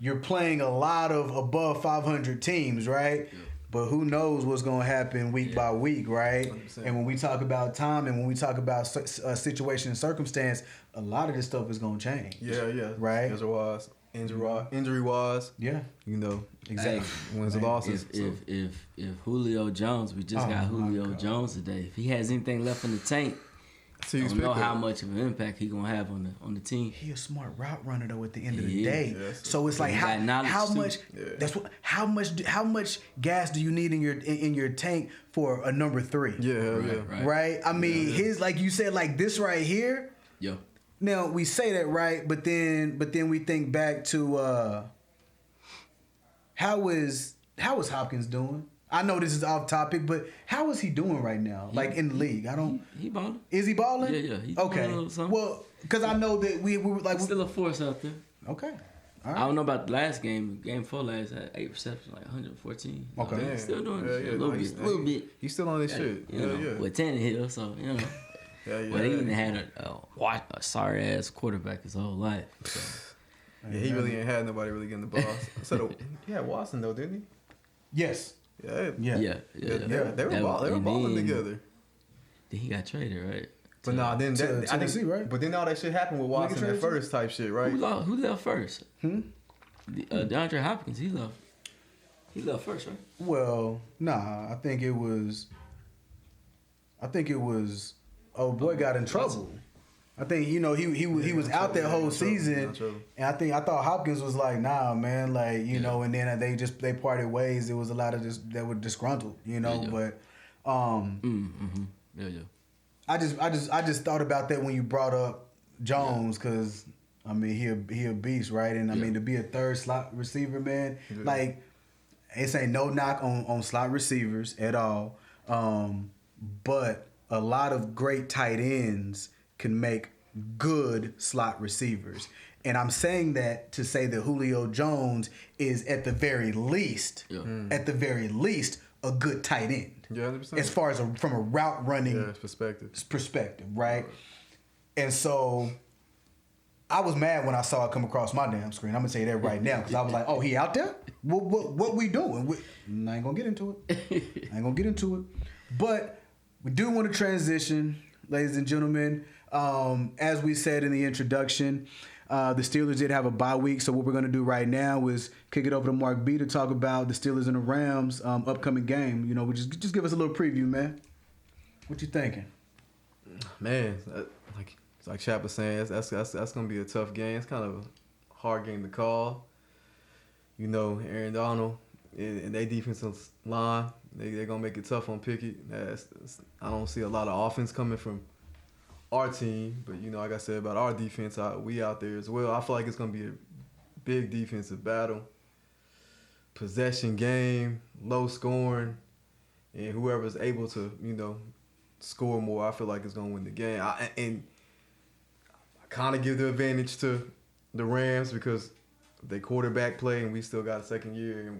you're playing a lot of above 500 teams, right? Yeah. But who knows what's going to happen week by week, right? 100%. And when we talk about time and when we talk about situation and circumstance, a lot of this stuff is going to change. Yeah. Right? Injury-wise. Yeah. You know. Exactly. Wins and losses. If Julio Jones, we just got Julio Jones today. If he has anything left in the tank, I don't know how much of an impact he gonna have on the team. He a smart route runner though. At the end of the day, so it's like how much? Yeah. That's what. How much gas do you need in your tank for a number 3? Right. I mean, his like you said, like this right here. Yeah. Now we say that right, but then we think back to how is Hopkins doing? I know this is off topic, but how is he doing right now? Like in the league, he balling. Is he balling? Yeah. He's okay. Well, because I know that we were like still a force out there. Okay. All right. I don't know about the last game. Game 4 last had 8 receptions, like 114. Okay. He's still doing a little bit. He's still on his shit. With Tannehill, so you know. But he even had a sorry ass quarterback his whole life. So. Yeah, he really ain't had nobody really getting the ball. So he had Watson though, didn't he? Yes. Yeah. They were balling together. Then he got traded, right? But then Tennessee, right? But then all that shit happened with Watson at first, type shit, right? Who left first? DeAndre Hopkins. He left first, right? Well, nah. I think it was. Oh boy, got in trouble. I think he was out that whole season, and I thought Hopkins was like, nah, man, like and then they parted ways. There was a lot of that were disgruntled, but I just thought about that when you brought up Jones, because I mean he a beast, right? And I mean to be a third slot receiver, man, like it's ain't no knock on slot receivers at all, but a lot of great tight ends can make good slot receivers. And I'm saying that to say that Julio Jones is at the very least, a good tight end. Yeah, 100%. As far as from a route running perspective, right? And so I was mad when I saw it come across my damn screen. I'm gonna say that right now because I was like, "Oh, he out there? What we doing?" I ain't gonna get into it. But we do want to transition, ladies and gentlemen. As we said in the introduction, the Steelers did have a bye week, so what we're going to do right now is kick it over to Mark B to talk about the Steelers and the Rams upcoming game. We just give us a little preview, man. What you thinking? Man, like Chap was saying, that's going to be a tough game. It's kind of a hard game to call. Aaron Donald and their defensive line, they're going to make it tough on Pickett. I don't see a lot of offense coming from our team, but like I said about our defense, we out there as well. I feel like it's gonna be a big defensive battle, possession game, low scoring, and whoever's able to score more, I feel like is gonna win the game. I kind of give the advantage to the Rams because they quarterback play, and we still got a second year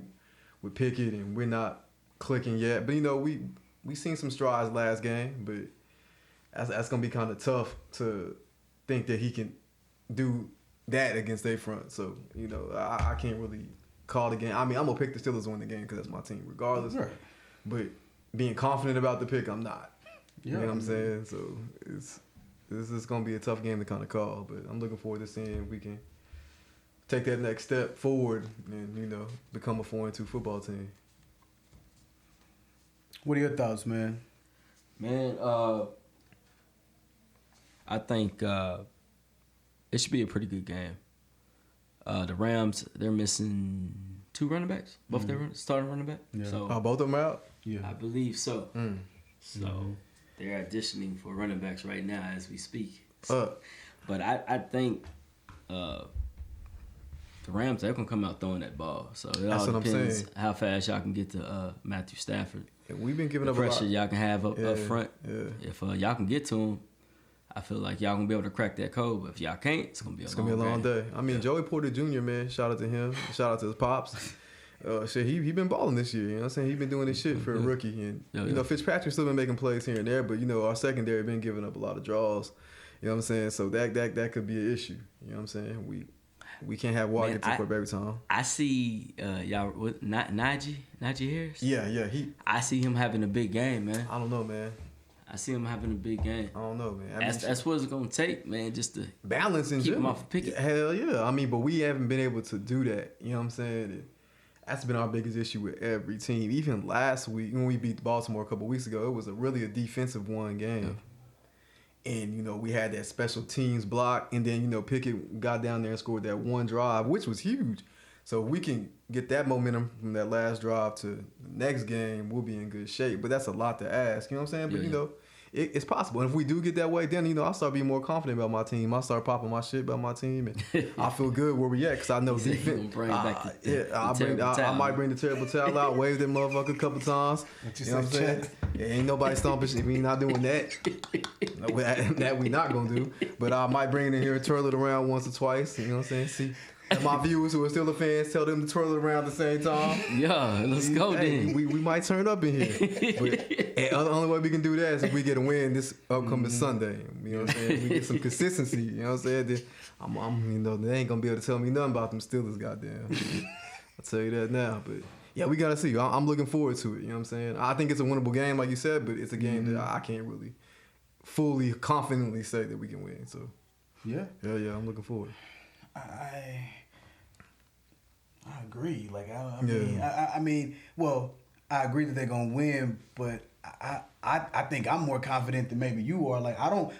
with Pickett, and we're not clicking yet. But we seen some strides last game, but that's gonna be kind of tough to think that he can do that against their front. So I can't really call the game. I mean, I'm gonna pick the Steelers to win the game because that's my team, regardless. Right. But being confident about the pick, I'm not. You know what I'm saying? So this is gonna be a tough game to kind of call. But I'm looking forward to seeing if we can take that next step forward and become a 4-2 football team. What are your thoughts, man? Man, I think it should be a pretty good game. The Rams, they're missing 2 running backs. Both their starting running back. Yeah. So both of them out? Yeah. I believe so. So they're auditioning for running backs right now as we speak. So, but I think the Rams, they're going to come out throwing that ball. So it all depends how fast y'all can get to Matthew Stafford. And we've been giving up pressure a lot. Y'all can have up front. Yeah. If y'all can get to him, I feel like y'all gonna be able to crack that code. But if y'all can't, it's gonna be a long day. I mean, Joey Porter Jr., man, shout out to him. Shout out to his pops. He been balling this year. You know what I'm saying? He been doing this shit for a rookie. And Fitzpatrick still been making plays here and there, but our secondary been giving up a lot of draws. You know what I'm saying? So that could be an issue. You know what I'm saying? We can't have Watt get to the quarterback every time. I see y'all with Najee Harris. Yeah. I see him having a big game, man. I don't know, man. I see him having a big game. I don't know, man. That's what it's gonna take, man. Just to balance and keep him off of Pickett. Hell yeah. I mean, but we haven't been able to do that. You know what I'm saying? That's been our biggest issue with every team. Even last week when we beat Baltimore a couple weeks ago, it was really a defensive one game. Yeah. And we had that special teams block, and then Pickett got down there and scored that one drive, which was huge. So if we can get that momentum from that last drive to the next game, we'll be in good shape. But that's a lot to ask, you know what I'm saying? But it's possible. And if we do get that way, then I'll start being more confident about my team. I'll start popping my shit about my team, and I feel good where we at because I know defense. I might bring the terrible towel out, wave that motherfucker a couple times. You know what I'm saying? Yeah, ain't nobody stomping shit. We not doing that. That we not gonna do. But I might bring it in here and twirl it around once or twice. You know what I'm saying? See. And my viewers who are still fans, tell them to twirl it around at the same time. Yeah, let's go then. We might turn up in here. But the only way we can do that is if we get a win this upcoming Sunday. You know what I'm saying? We get some consistency. You know what I'm saying? They ain't going to be able to tell me nothing about them Steelers, goddamn. I'll tell you that now. But yeah, we got to see. I'm looking forward to it. You know what I'm saying? I think it's a winnable game, like you said, but it's a game that I can't really fully, confidently say that we can win. So yeah, I'm looking forward. I agree. Like I mean, I agree that they're gonna win, but I think I'm more confident than maybe you are. Like I don't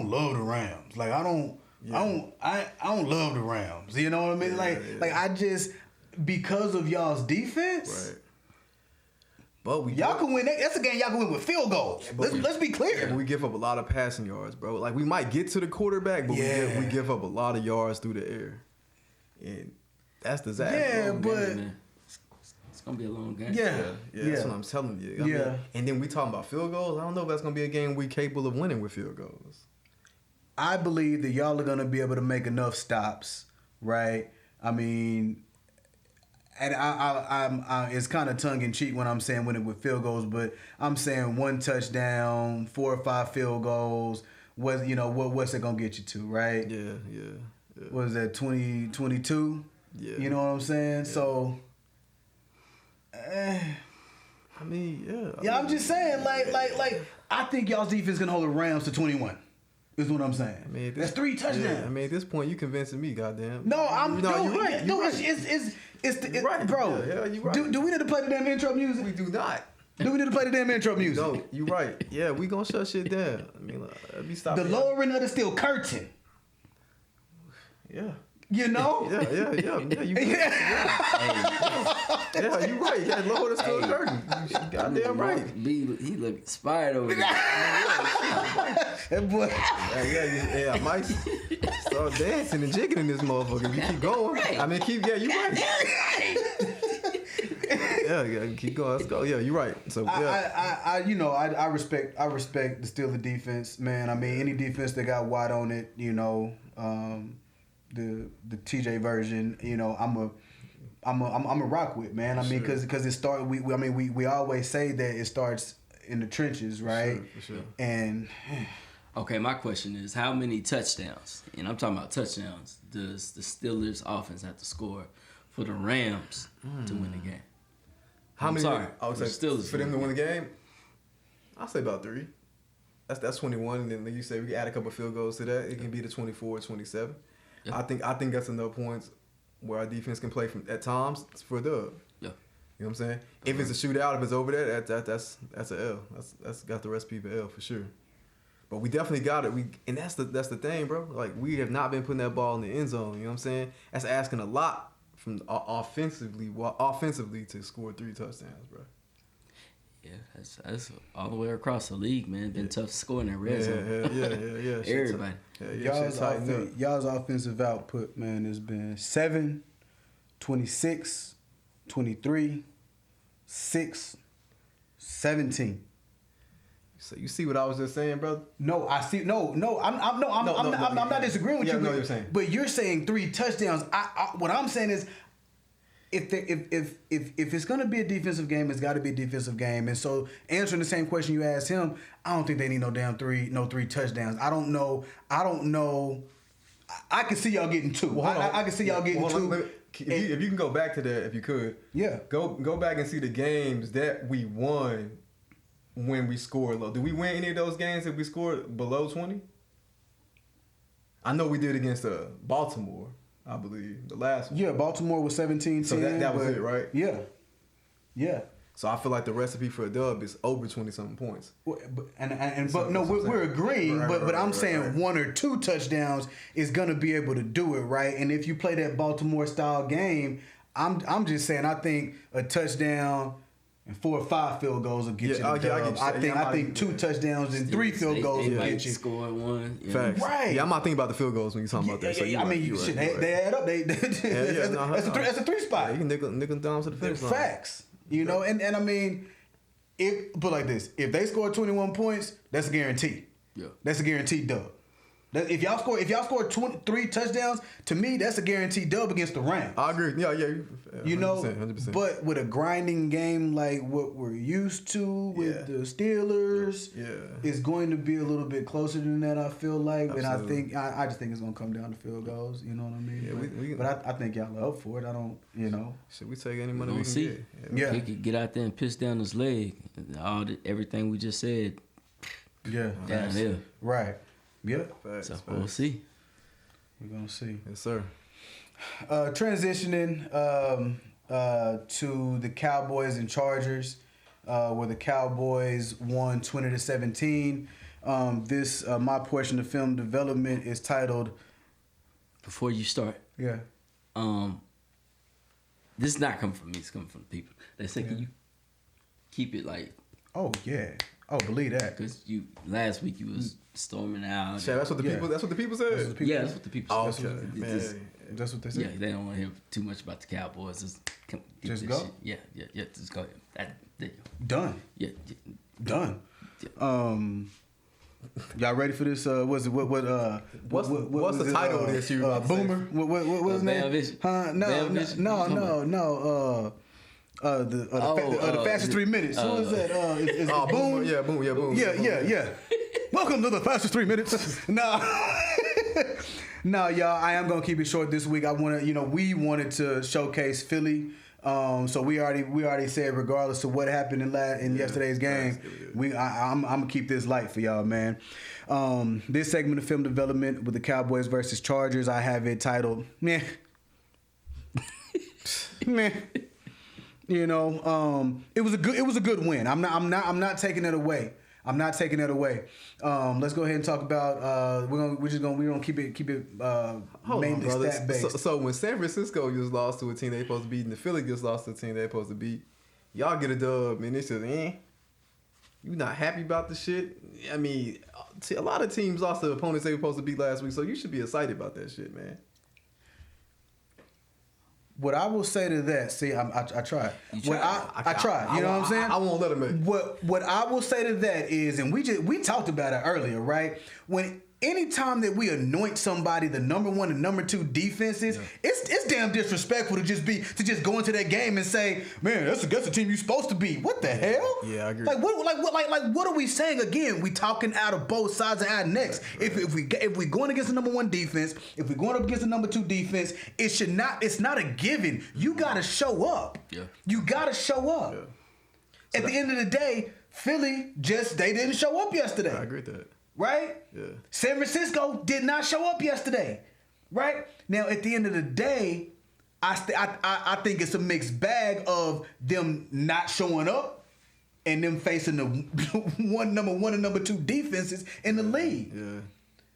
love the Rams. Like I don't love the Rams. You know what I mean? Like I just because of y'all's defense. Right. But y'all can win. That's a game y'all can win with field goals. Let's be clear. We give up a lot of passing yards, bro. Like we might get to the quarterback, but we give up a lot of yards through the air, and that's disaster. Yeah, but it's gonna be a long game. Yeah, that's what I'm telling you. I mean, and then we talking about field goals. I don't know if that's gonna be a game we capable of winning with field goals. I believe that y'all are gonna be able to make enough stops, right? I mean. And I'm it's kind of tongue in cheek when I'm saying winning with field goals, but I'm saying 1 touchdown, 4 or 5 field goals. What's it gonna get you to, right? Yeah. What is that, 22? Yeah. You know what I'm saying? Yeah. So, I mean, I'm just saying, like, I think y'all's defense can hold the Rams to 21. Is what I'm saying. I mean, that's 3 touchdowns. Yeah, I mean, at this point, you convincing me, goddamn. No, you're right. You're right. It's right, bro. Yeah, you're right. Do we need to play the damn intro music? We do not. Do we need to play the damn intro music? No, you're right. Yeah, we gonna shut shit down. I mean, let me stop. The lowering of the steel curtain. Yeah. You know? Yeah. You you're right. You gotta lower the steel curtain. You goddamn right. He look inspired over there. That boy. I might start dancing and jigging in this motherfucker. You keep going. I mean, you're right. Yeah, keep going. Let's go. Yeah, you're right. So I respect the Steelers defense, man. I mean, any defense that got Watt on it, the TJ version, I'm a rock with, man. I mean, because it started. We always say that it starts in the trenches, right? For sure. And okay, my question is, how many touchdowns? And I'm talking about touchdowns. Does the Steelers offense have to score for the Rams to win the game? How many? I would say Steelers for them to win the game. I'll say about 3. That's 21, and then like you say we add a couple field goals to that, it can be the 24, 27. Yep. I think that's enough points where our defense can play from at times for a dub. Yeah. You know what I'm saying? If it's a shootout, if it's over there, that's an L. That's got the recipe for L for sure. But we definitely got it. And that's the thing, bro. Like we have not been putting that ball in the end zone. You know what I'm saying? That's asking a lot from offensively to score 3 touchdowns, bro. Yeah, that's all the way across the league, man. Been tough scoring that red zone. Yeah. Everybody. Y'all's offensive output, man, has been 7, 26, 23, 6, 17. So you see what I was just saying, brother? No, I see. I'm not disagreeing with you. I know what you're saying. But you're saying 3 touchdowns. What I'm saying is, if it's gonna be a defensive game, it's got to be a defensive game. And so, answering the same question you asked him, I don't think they need no 3 touchdowns. I don't know I can see y'all getting 2. I can see y'all getting 2. If you can go back to that, if you could, go back and see the games that we won when we scored low. Did we win any of those games if we scored below 20? I know we did against Baltimore, I believe, the last one. Yeah, Baltimore was 17-10. So that was it, right? Yeah. Yeah. So I feel like the recipe for a dub is over 20-something points. We're agreeing, but I'm saying 1 or 2 touchdowns is gonna be able to do it, right? And if you play that Baltimore style game, I'm just saying I think a touchdown and 4 or 5 field goals will get you the dub. I think 2 touchdowons and 3 field goals will get you. Score 1. Yeah. Facts. Right. Yeah, I'm not thinking about the field goals when you're talking about that. So they add up. That's a 3 spot. Yeah, you can nickel down to the finish line. Facts. You know, and I mean, put like this: if they score 21 points, that's a guarantee. Yeah, that's a guaranteed dub. If y'all score 3 touchdowns, to me, that's a guaranteed dub against the Rams. I agree. Yeah. 100%, you know, 100%. But with a grinding game like what we're used to with the Steelers, it's going to be a little bit closer than that. I feel like, absolutely. And I just think it's going to come down to field goals. You know what I mean? But I think y'all are up for it. I don't, you know. Should we take any money we can get? Yeah. He could get out there and piss down his leg. Everything we just said. Yeah. Down there. Right. Yeah. So we'll see. We're gonna see. Yes, sir. Transitioning to the Cowboys and Chargers, where the Cowboys won 20-17. This my portion of film development is titled. Before you start. Yeah. This is not coming from me. It's coming from the people. They say, can you keep it like? Oh yeah. Oh, believe that. Because last week you was storming out. Yeah, that's what the people. That's what the people said. That's what the people said. That's what they said. Yeah, they don't want to hear too much about the Cowboys. Just go. Shit. Yeah. Just go ahead. Done. Yeah. Done. Yeah. Y'all ready for this? What's the title of this? Boomer. What's his name? No. The fastest 3 minutes. Who is that? Is Boom? Boom. Yeah. Welcome to the fastest 3 minutes. No, y'all. I am gonna keep it short this week. We wanted to showcase Philly. So we already said, regardless of what happened in yesterday's game, I'm gonna keep this light for y'all, man. This segment of film development with the Cowboys versus Chargers, I have it titled Meh. Meh. You know, it was a good win. I'm not taking it away. Let's go ahead and talk about. We're gonna keep it mainly stat based. So when San Francisco just lost to a team they supposed to beat, and the Philly just lost to a team they supposed to beat, y'all get a dub, and it's just you not happy about the shit. I mean, a lot of teams lost to opponents they were supposed to beat last week, so you should be excited about that shit, man. What I will say to that, see, I tried. I tried. You know what I'm saying? I won't let him make. What I will say to that is, and we talked about it earlier, right? Anytime that we anoint somebody the number 1 and number 2 defenses, it's damn disrespectful to just go into that game and say, man, that's the team you're supposed to beat. What the hell? Yeah, I agree. Like what are we saying again? We talking out of both sides of our necks. If we going against the number 1 defense, if we're going up against the number 2 defense, it's not a given. You gotta show up. Yeah. You gotta show up. Yeah. So at the end of the day, Philly they didn't show up yesterday. I agree with that. Right? Yeah. San Francisco did not show up yesterday. Right? Now, at the end of the day, I think it's a mixed bag of them not showing up and them facing the number 1 and number 2 defenses in the league. Yeah.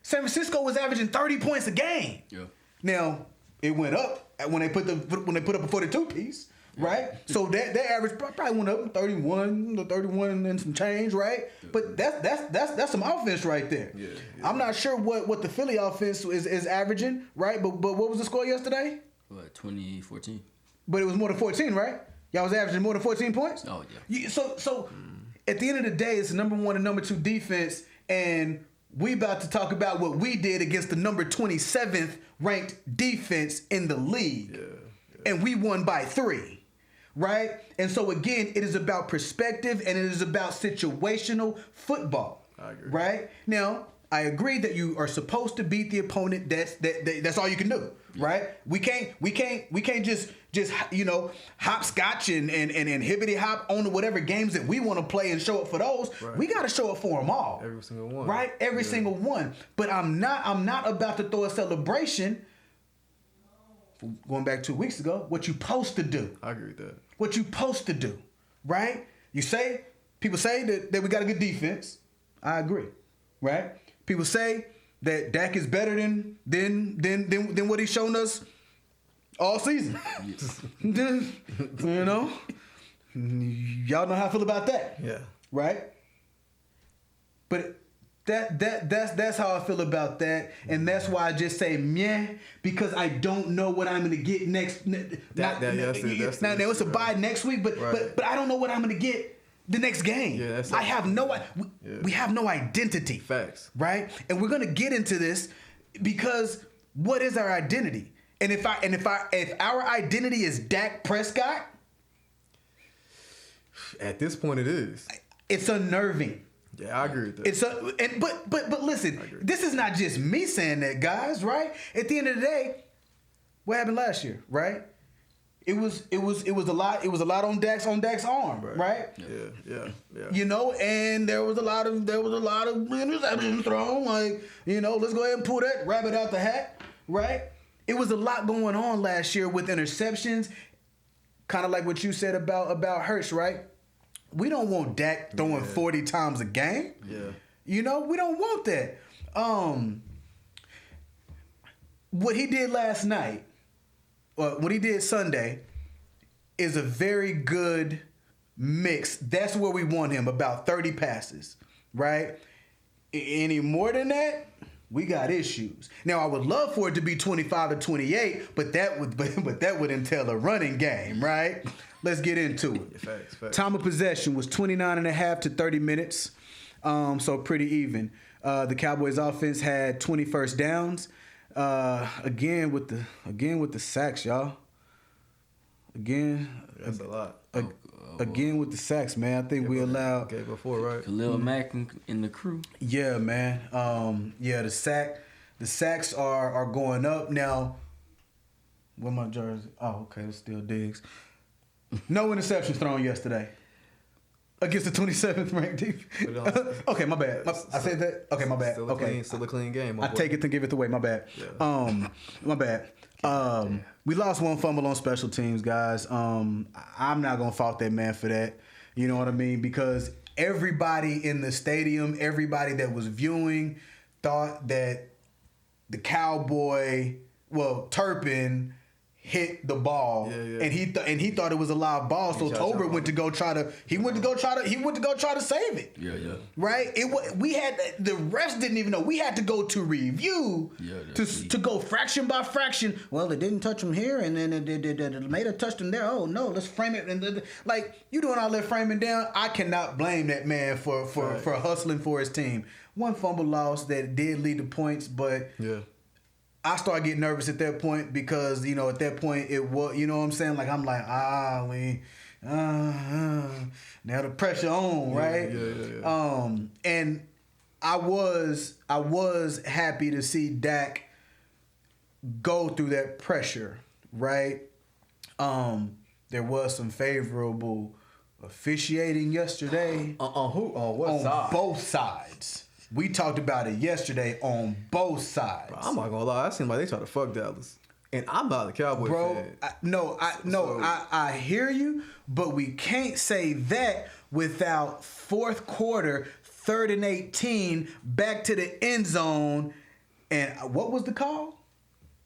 San Francisco was averaging 30 points a game. Yeah. Now, it went up when they put up a 42 piece. Right, so that average probably went up 31 and some change, right? But that's some offense right there. Yeah. I'm not sure what the Philly offense is averaging, right? But what was the score yesterday? What, 20-14? But it was more than 14, right? Y'all was averaging more than 14 points. Oh yeah. So at the end of the day, it's the number 1 and number 2 defense, and we about to talk about what we did against the number 27th ranked defense in the league, and we won by 3. Right? And so again, it is about perspective and it is about situational football. I agree. Right? Now, I agree that you are supposed to beat the opponent. That's all you can do, right? We can't just hopscotch and hibbity hop on to whatever games that we want to play and show up for those. Right. We got to show up for them all. Every single one. Right? Every single one. But I'm not about to throw a celebration. Going back 2 weeks ago, what you supposed to do. I agree with that. What you supposed to do, right? People say that we got a good defense. I agree, right? People say that Dak is better than what he's shown us all season. You know? Y'all know how I feel about that. Yeah. Right? But that's how I feel about that, and that's why I just say meh, because I don't know what I'm gonna get next. Now it's a bye next week, but I don't know what I'm gonna get the next game. Yeah, we have no identity. Facts. Right? And we're gonna get into this because what is our identity? And if our identity is Dak Prescott, at this point it is. It's unnerving. Yeah, I agree with that. But listen, this is not just me saying that, guys, right? At the end of the day, what happened last year, right? It was a lot on Dak's arm, right? Yeah. You know, and there was a lot of interceptions thrown, like, let's go ahead and pull that rabbit out the hat, right? It was a lot going on last year with interceptions, kind of like what you said about Hurts, right? We don't want Dak throwing 40 times a game. Yeah. We don't want that. What he did last night, or what he did Sunday, is a very good mix. That's where we want him, about 30 passes, right? Any more than that, we got issues. Now, I would love for it to be 25 to 28, but that would entail a running game, right? Let's get into it. Facts. Time of possession was 29 and a half to 30 minutes, so pretty even. The Cowboys offense had 20 first downs. Again with the sacks, y'all. That's a lot. Again with the sacks, man. I think we allowed. Okay, before, right? Khalil Mack and the crew. Yeah, man. The sacks are going up now. Where my jersey? Oh, okay, it's still Diggs. No interceptions thrown yesterday against the 27th ranked defense. Okay, my bad. I said that. Okay, my bad. Still a clean game. I take it to give it away. My bad. Yeah. My bad. We lost one fumble on special teams, guys. I'm not gonna fault that man for that. You know what I mean? Because everybody in the stadium, everybody that was viewing, thought that the Cowboy, Turpin, hit the ball, and he thought it was a live ball. So Tolbert went to go try to save it. Yeah. Right? We had the refs didn't even know. We had to go to review to go fraction by fraction. Well, it didn't touch him here, and then it made a touch him there. Oh no, let's frame it. And like you doing all that framing down, I cannot blame that man for hustling for his team. One fumble loss that did lead to points, but I started getting nervous at that point because, at that point it was, you know what I'm saying? Like, I'm like, now the pressure on, right? Yeah. And I was happy to see Dak go through that pressure, right? There was some favorable officiating yesterday. On who? On what side? On both sides. We talked about it yesterday on both sides. Bro, I'm not gonna lie. It seemed like they tried to fuck Dallas, and I'm not a Cowboy fan. I hear you, but we can't say that without fourth quarter, 3rd and 18, back to the end zone, and what was the call?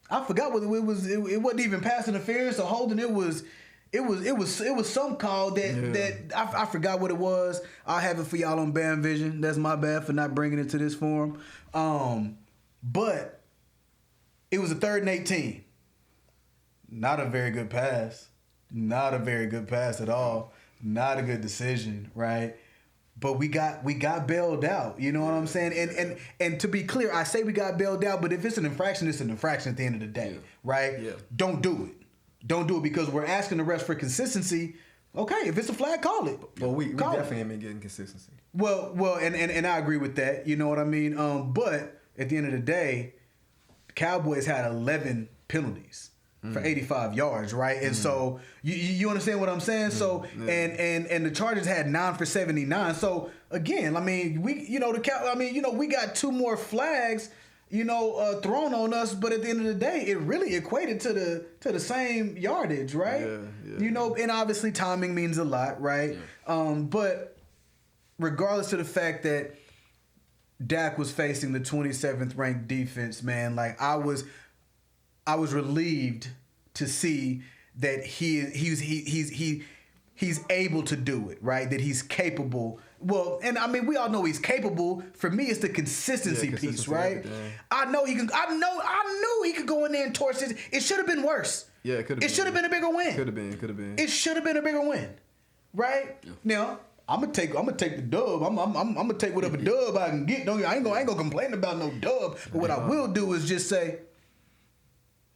I forgot what it was. It wasn't even pass interference or holding. It was some call that I forgot what it was. I'll have it for y'all on Bam Vision. That's my bad for not bringing it to this forum. But it was a 3rd and 18. Not a very good pass. Not a very good pass at all. Not a good decision, right? But we got bailed out. You know what I'm saying? And to be clear, I say we got bailed out, but if it's an infraction, it's an infraction at the end of the day, right? Yeah. Don't do it. Don't do it because we're asking the refs for consistency. Okay, if it's a flag, call it. Well, we Call it. definitely ain't been getting consistency. Well, and I agree with that. You know what I mean? But at the end of the day, the Cowboys had 11 penalties for 85 yards, right? And so you understand what I'm saying? So and the Chargers had 9 for 79. So again, I mean, we got 2 more flags, thrown on us, but at the end of the day, it really equated to the same yardage, right? Yeah. And obviously timing means a lot, right? Yeah. But regardless of the fact that Dak was facing the 27th ranked defense, man, like I was relieved to see that he's able to do it, right? That he's capable. Well, and I mean, we all know he's capable. For me, it's the consistency piece, right? I know he can. I knew he could go in there and torch it. It should have been worse. Yeah, it could have. It should have been a bigger win. Could have been. It should have been a bigger win, right? Yeah. Now I'm gonna take the dub. I'm gonna take whatever dub I can get. I ain't gonna complain about no dub. But what I will do is just say,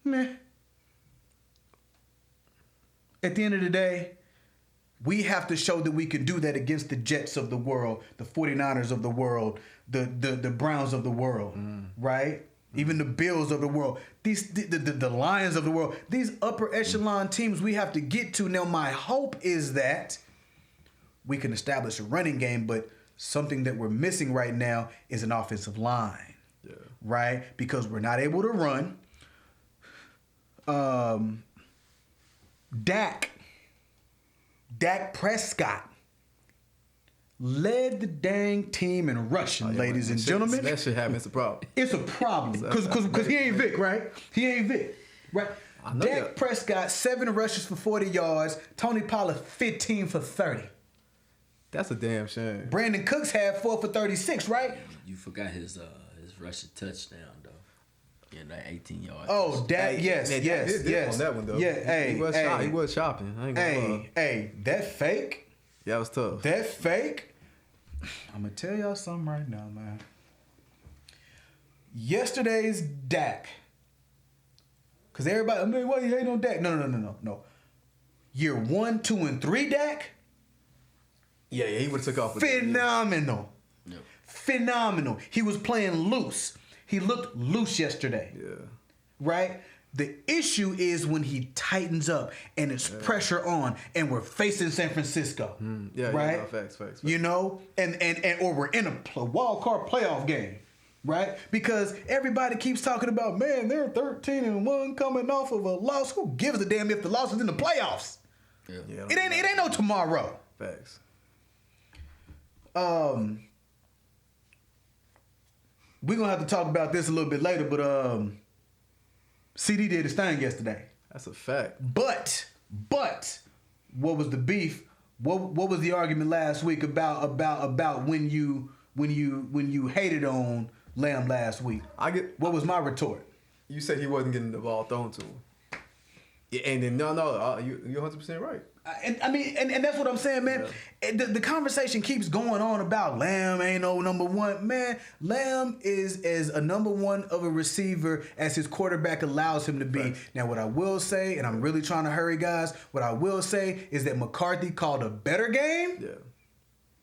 meh. At the end of the day, we have to show that we can do that against the Jets of the world, the 49ers of the world, the Browns of the world, right? Even the Bills of the world, the Lions of the world, these upper echelon teams we have to get to. Now, my hope is that we can establish a running game, but something that we're missing right now is an offensive line, right? Because we're not able to run. Dak Prescott led the dang team in rushing, ladies and gentlemen. That shit happens. It's a problem. It's a problem because he ain't Vic, right? He ain't Vic, right? Dak Prescott 7 rushes for 40 yards. Tony Pollard 15 for 30. That's a damn shame. Brandon Cooks had 4 for 36, right? You forgot his rushing touchdown though. Yeah, that 18 yards. Oh, Dak, yes. On that one though. Yeah, he was shopping. I ain't gonna lie. That fake. Yeah, it was tough. That fake. I'm gonna tell y'all something right now, man. Yesterday's Dak. Cause everybody, I mean, why you hating on Dak? No. Year 1, 2, and 3 Dak. Yeah, he would have took off with Phenomenal. Yep. Phenomenal. He was playing loose. He looked loose yesterday. Yeah. Right? The issue is when he tightens up and it's pressure on and we're facing San Francisco. Yeah, right? Yeah, facts. And or we're in a wild card playoff game. Right? Because everybody keeps talking about, man, they're 13-1 coming off of a loss. Who gives a damn if the loss is in the playoffs? Yeah. It ain't no tomorrow. Facts. We're gonna have to talk about this a little bit later, but CD did his thing yesterday. That's a fact. But what was the beef? What was the argument last week about when you hated on Lamb last week? What was my retort? You said he wasn't getting the ball thrown to him. Yeah, and then you're 100% right. And that's what I'm saying, man. Yeah. The conversation keeps going on about Lamb ain't no number one. Man, Lamb is as a number one of a receiver as his quarterback allows him to be. Right. Now, what I will say, and I'm really trying to hurry, guys, what I will say is that McCarthy called a better game. Yeah.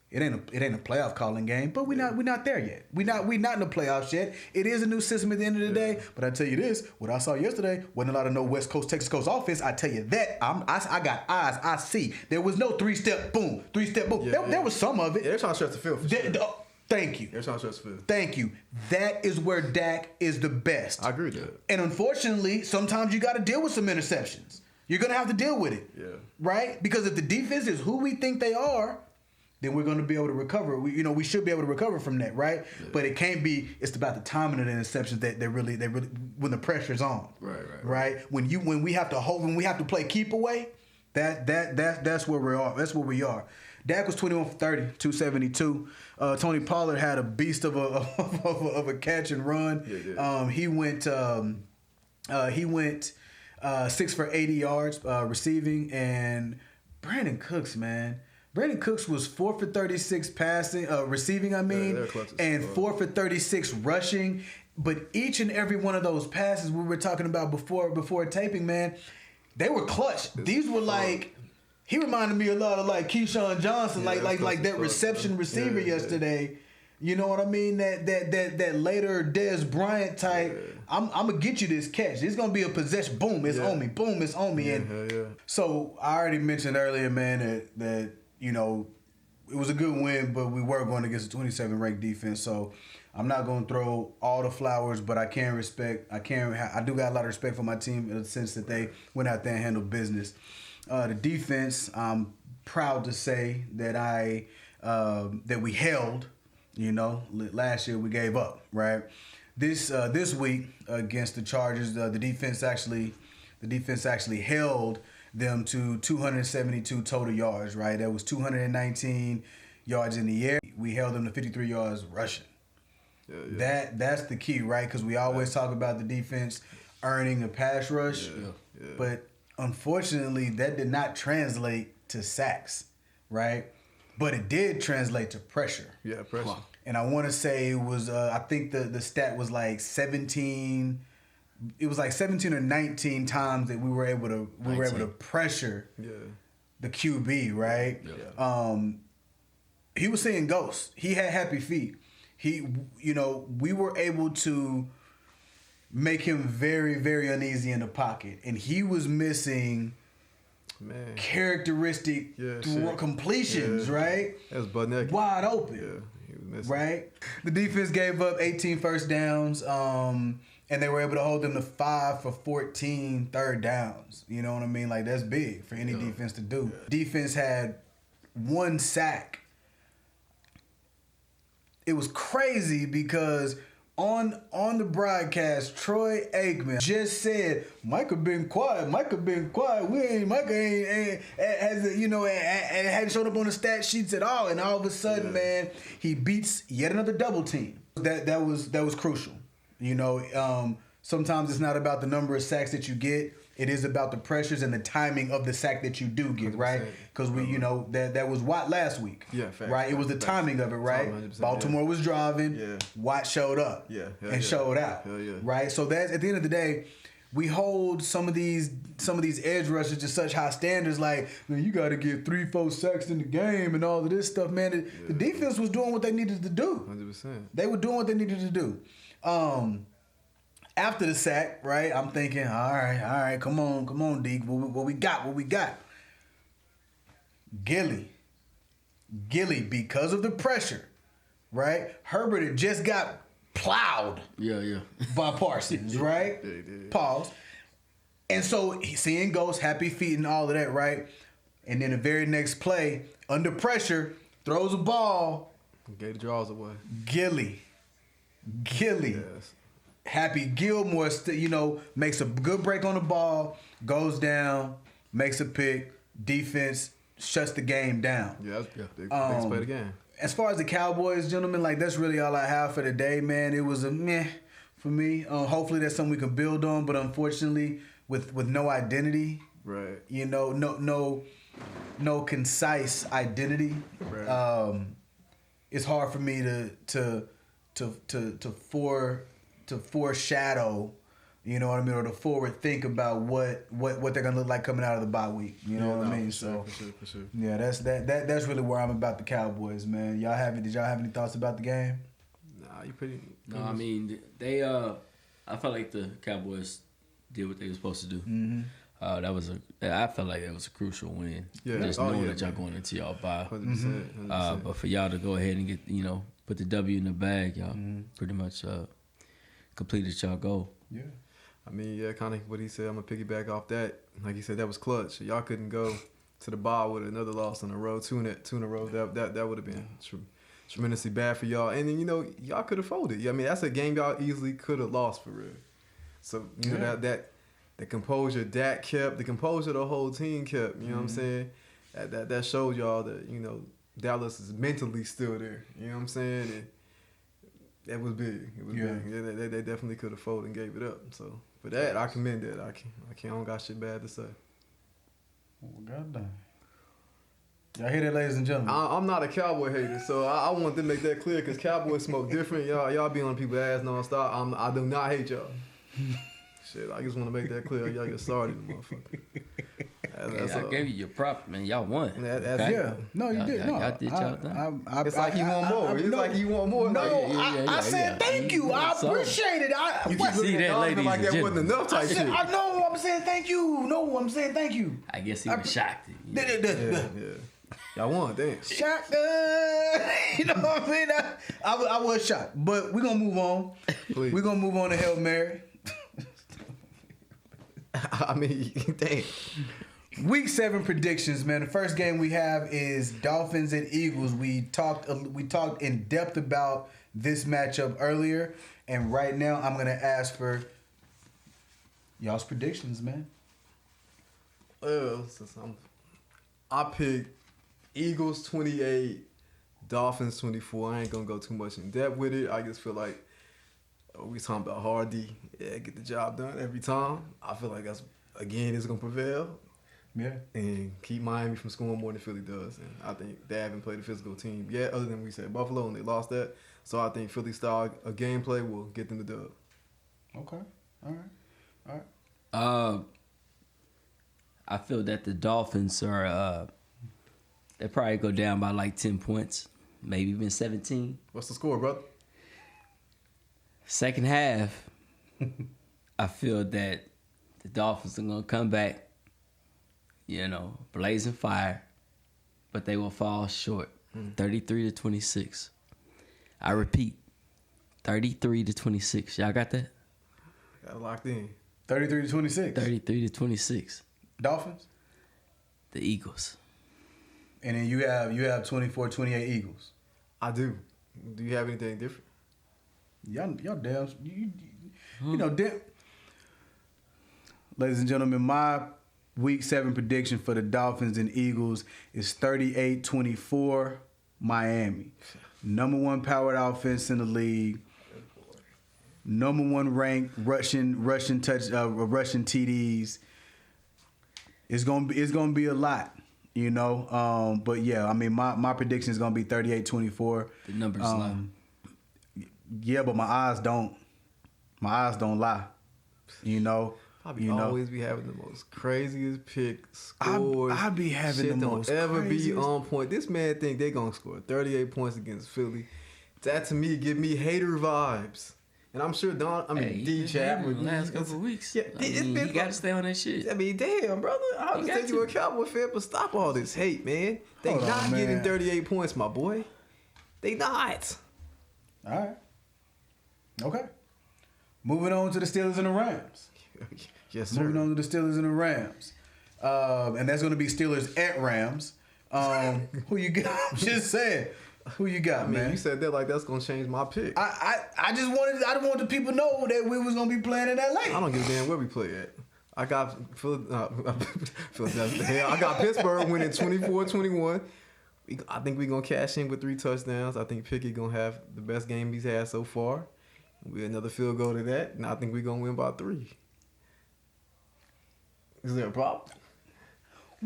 It ain't a playoff calling game, but we're not there yet. We not in the playoffs yet. It is a new system at the end of the day. But I tell you this, what I saw yesterday wasn't a lot of no West Coast, Texas Coast offense. I tell you that. I got eyes. I see. There was no 3-step boom. There was some of it. Yeah, they're trying to stretch the field for sure. Thank you. They're trying to stretch the field. Thank you. That is where Dak is the best. I agree with that. And unfortunately, sometimes you got to deal with some interceptions. You're going to have to deal with it. Yeah. Right? Because if the defense is who we think they are, then we're going to be able to recover. We should be able to recover from that, right? Yeah. But it can't be. It's about the timing of the interceptions that they really when the pressure's on. Right. When we have to play keep away, that's where we are. That's where we are. Dak was 21 for 30, 272. Tony Pollard had a beast of a catch and run. Yeah. He went 6 for 80 yards receiving, and Brandon Cooks was 4 for 36 receiving, and 4 for 36 rushing. But each and every one of those passes we were talking about before taping, man, they were clutch. These were like He reminded me a lot of like Keyshawn Johnson, Yeah, like that reception receiver yesterday. You know what I mean? That later Dez Bryant type. Yeah. I'm gonna get you this catch. It's gonna be a possession. Boom, it's on me. Boom, it's on me. So I already mentioned earlier, man, that you know it was a good win, but we were going against a 27 ranked defense. So I'm not gonna throw all the flowers, but I do got a lot of respect for my team in the sense that they went out there and handled business. The defense, I'm proud to say that that we held. You know, last year we gave up, right? This week against the Chargers, the defense actually held them to 272 total yards, right? That was 219 yards in the air. We held them to 53 yards rushing. That's the key, right? Because we always talk about the defense earning a pass rush, but unfortunately that did not translate to sacks, right? But it did translate to pressure. Yeah, pressure. Wow. And I want to say it was, I think the stat was like 17. It was like 17 or 19 times that we were able to pressure the QB, right? Yeah. He was seeing ghosts. He had happy feet. We were able to make him very, very uneasy in the pocket, and he was missing. Man. Characteristic completions, right? That was butt naked. Wide open. Yeah, he was missing. Right? The defense gave up 18 first downs, and they were able to hold them to 5 for 14 third downs. You know what I mean? Like, that's big for any defense to do. Yeah. Defense had 1 sack. It was crazy because on the broadcast, Troy Aikman just said, Micah been quiet. Micah hadn't showed up on the stat sheets at all. And all of a sudden, man, he beats yet another double team. That was crucial. You know, sometimes it's not about the number of sacks that you get. It is about the pressures and the timing of the sack that you do get, right? Because that was Watt last week, right? It was the timing of it, right? Baltimore was driving, Watt showed up, and showed out, right? So that's at the end of the day, we hold some of these edge rushers to such high standards, like, man, you got to get 3-4 sacks in the game and all of this stuff, man. The defense was doing what they needed to do. 100%. They were doing what they needed to do. After the sack, right, I'm thinking, all right, come on, Deke. What we got? Gilly, because of the pressure, right? Herbert had just got plowed by Parsons, right? Yeah, he did. Pause. And so he's seeing ghosts, happy feet and all of that, right? And then the very next play, under pressure, throws a ball. Gave the draws away. Gilly. Yes. Happy Gilmore, makes a good break on the ball, goes down, makes a pick, defense shuts the game down. They play the game. As far as the Cowboys, gentlemen, like, that's really all I have for today, man. It was a meh for me. Hopefully that's something we can build on, but unfortunately, with no identity, right? No concise identity. Right. It's hard for me to foreshadow, you know what I mean, or to forward think about what they're gonna look like coming out of the bye week. You know what I mean? For sure. Yeah, that's really where I'm about the Cowboys, man. Did y'all have any thoughts about the game? Nah, you pretty. No, I mean they. I felt like the Cowboys did what they were supposed to do. Mm-hmm. I felt like that was a crucial win. Yeah. Just knowing that y'all going into y'all bye. 100%. But for y'all to go ahead and get put the W in the bag, y'all pretty much completed y'all goal. Yeah. I mean, kind of what he said. I'm going to piggyback off that. Like he said, that was clutch. Y'all couldn't go to the bye with another loss in a row, two in a row. That would have been tremendously bad for y'all. And then, y'all could have folded. I mean, that's a game y'all easily could have lost for real. So, that the composure Dak kept, the composure the whole team kept, you know what I'm saying? That showed y'all that, Dallas is mentally still there. You know what I'm saying? And that was big. It was big. They definitely could have folded and gave it up. So for that, I commend that. I don't got shit bad to say. Oh, goddamn. Y'all hear that, ladies and gentlemen? I'm not a Cowboy hater, so I want to make that clear because Cowboys smoke different. Y'all be on people's ass nonstop. I do not hate y'all. Shit, I just want to make that clear. Y'all get started, motherfucker. I gave you your prop, man. Y'all won. That's Yeah. No, you did. No, y'all did y'all thing. It's like he want more. It's like he want more. No, Like, I said thank you. I appreciate it. you keep see looking that, at ladies like and that wasn't gentlemen. enough type shit. I know. I'm saying thank you. No, I'm saying thank you. I guess he was shocked. Yeah. Y'all won, damn. Shocked. You know what I mean? I was shocked. But we're going to move on. Please. We're going to move on to Hail Mary. I mean, damn. Week 7 predictions, man. The first game we have is Dolphins and Eagles. We talked in depth about this matchup earlier, and right now I'm gonna ask for y'all's predictions, man. Well, I picked Eagles 28, Dolphins 24. I ain't gonna go too much in depth with it. I just feel like we talking about Hardy. Yeah, get the job done every time. I feel like that's it's gonna prevail. Yeah. And keep Miami from scoring more than Philly does. And I think they haven't played a physical team yet, other than we said Buffalo, and they lost that. So I think Philly style of gameplay will get them the dub. Okay. All right. I feel that the Dolphins are they probably go down by like 10 points, maybe even 17. What's the score, brother? Second half, I feel that the Dolphins are gonna come back, blazing fire, but they will fall short, 33-26. I repeat, 33-26. Y'all got that? Got it locked in. 33-26. 33-26. Dolphins. The Eagles. And then you have 24-28 Eagles. I do. Do you have anything different? Y'all damn. You know, ladies and gentlemen, my Week 7 prediction for the Dolphins and Eagles is 38-24 Miami. Number 1 powered offense in the league. Number 1 ranked rushing TDs. It's gonna be a lot, But yeah, I mean my prediction is gonna be 38-24. The numbers lie. Yeah, but my eyes don't lie. Probably always be having the most craziest picks, scores. I be having shit the most don't ever craziest. be on point. This man think they gonna score 38 points against Philly. That to me give me hater vibes. And I'm sure D Chap the last couple of weeks. Yeah, he got to stay on that shit. I mean, damn, brother. I understand you a Cowboy fan, but stop all this hate, man. They Hold not on, getting man. 38 points, my boy. They not. All right. Okay. Moving on to the Steelers and the Rams. Yes, sir. Moving on to the Steelers and the Rams. And that's going to be Steelers at Rams. Who you got? I'm just saying. Who you got, I mean, man? you said that like that's going to change my pick. I just want the people to know that we was going to be playing in LA. I don't give a damn where we play at. I got Philadelphia. Hell, I got Pittsburgh winning 24-21. I think we're going to cash in with 3 touchdowns. I think Pickett going to have the best game he's had so far. We another field goal to that, and I think we're going to win by 3. Is there a problem?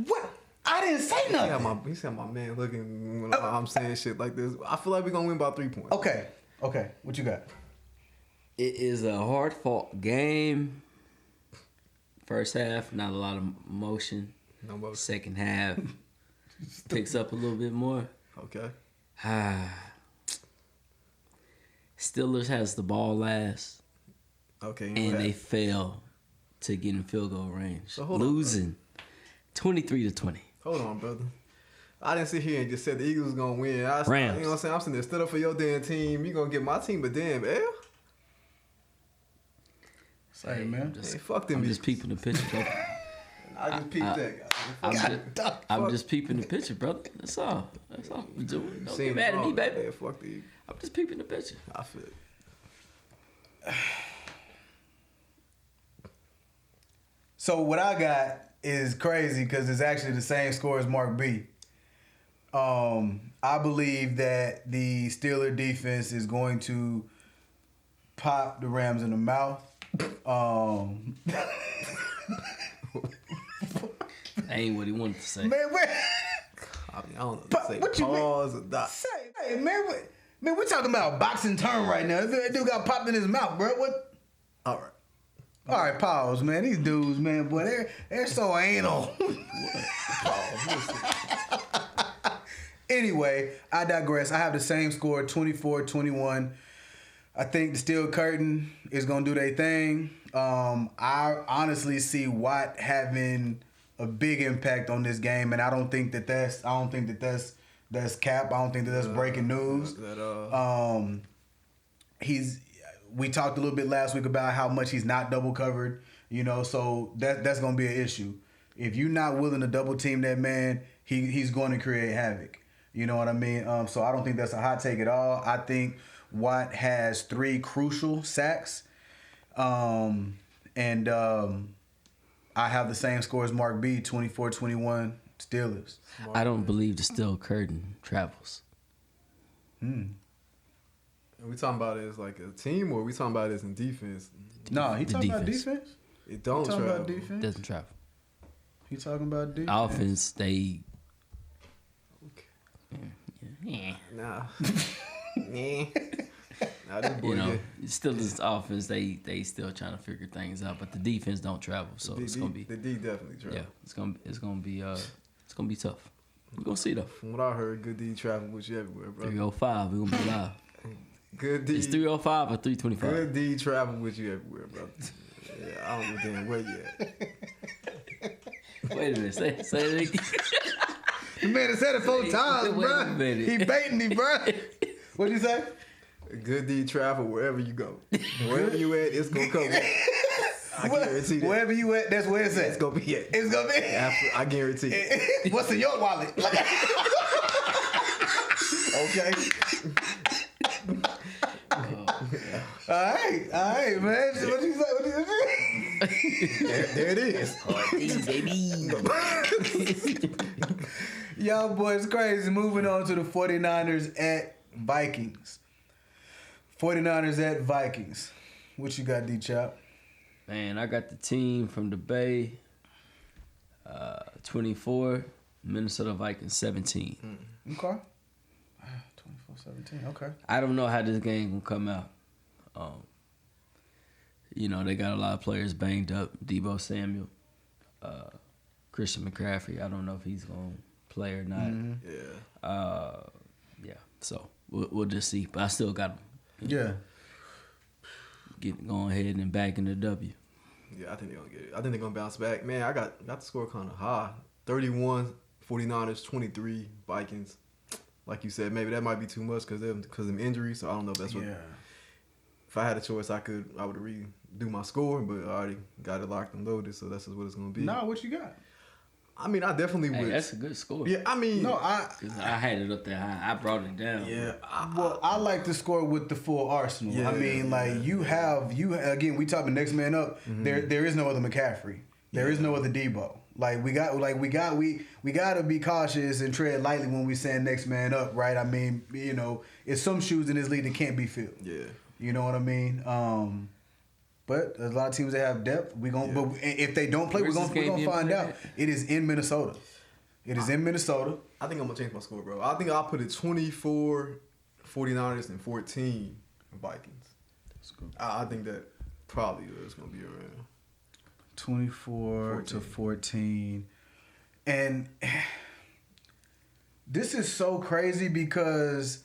What? I didn't say nothing. You see how my man looking when I'm saying shit like this. I feel like we're going to win by 3 points. Okay. What you got? It is a hard-fought game. First half, not a lot of motion. No motion. Second half, picks up a little bit more. Okay. Steelers has the ball last, Okay. and they fail to get in field goal range. So hold on, losing 23-20. Hold on, brother. I didn't sit here and just said the Eagles was going to win. Rams. You know what I'm saying? I'm sitting there, stood up for your damn team. You going to get my team a damn L? Hey, man. Hey, fuck them I'm just Eagles. peeping the picture, brother. I just peeped that guy. I'm just peeping the picture, brother. That's all I'm doing. Don't get mad at me, baby. Yeah, fuck the Eagles. I'm just peeping the picture. I feel it. So what I got is crazy because it's actually the same score as Mark B. I believe that the Steeler defense is going to pop the Rams in the mouth. That ain't what he wanted to say. Man, I mean, I don't know. Say what you pause or not. hey, man, we're talking about boxing term right now. That dude got popped in his mouth, bro. What? All right. All right, pause, man. These dudes, man, boy, they're so anal. Anyway, I digress. I have the same score, 24-21. I think the Steel Curtain is gonna do their thing. I honestly see Watt having a big impact on this game, and I don't think that that's cap. I don't think that that's breaking news. We talked a little bit last week about how much he's not double covered, so that's gonna be an issue. If you're not willing to double team that man, he's going to create havoc. You know what I mean? So I don't think that's a hot take at all. I think Watt has 3 crucial sacks. I have the same score as Mark B, 24-21 Steelers. I don't believe the Steel Curtain travels. Are we talking about it as like a team, or are we talking about it as in defense? No, he talking about defense. defense? It don't He talking travel. about defense? Doesn't travel. He talking about defense? Offense, they. Nah. Nah, this boy, Steelers offense, they still trying to figure things out, but the defense don't travel, so it's gonna be. The D definitely travel. Yeah, it's gonna be tough. We're gonna see though. From what I heard, good D travel with you everywhere, bro. 305, we're gonna be live. Good D. It's 305 or 325. Good D travel with you everywhere, bro. Yeah, I don't know damn where you at. Wait a minute, say it again. The man has said it 4 times, Wait a bro. minute. He baiting me, bro. What'd you say? Good D travel wherever you go. Wherever you at, it's gonna come. I guarantee that. Wherever you at, that's where it's at. It's gonna be it. It's gonna be. I guarantee it. What's in your wallet? Okay. All right, man. What you say? There it is. Baby. Y'all boys crazy. Moving on to the 49ers at Vikings. 49ers at Vikings. What you got, D-Chop? Man, I got the team from the Bay, 24, Minnesota Vikings 17. Okay. 24-17. Okay. I don't know how this game gonna come out. They got a lot of players banged up. Deebo Samuel, Christian McCaffrey. I don't know if he's gonna play or not. Yeah. Yeah. So we'll just see. But I still got them. Yeah. Going ahead and back in the W. Yeah, I think they're gonna get it. I think they're gonna bounce back. Man, I got the score kind of high. 31, 49ers, 23, Vikings. Like you said, maybe that might be too much because of them injuries. So I don't know if that's what. Yeah. If I had a choice, I would redo my score, but I already got it locked and loaded, so that's just what it's gonna be. Nah, what you got? I mean, I definitely would. That's a good score. Yeah, I mean, No, 'Cause I had it up there high. I brought it down. yeah. I like to score with the full arsenal. Yeah, I mean, like you again. We talking next man up. There is no other McCaffrey. There is no other Debo. We got to be cautious and tread lightly when we saying next man up, right? I mean, it's some shoes in this league that can't be filled. Yeah. You know what I mean? But there's a lot of teams that have depth. But if they don't play, Where's we're this gonna game being find played out. at? It is in Minnesota. It is in Minnesota. I think I'm gonna change my score, bro. I think I'll put it 24, 49ers, and 14 Vikings. That's good. I think that probably is gonna be around 24 to 14. And this is so crazy because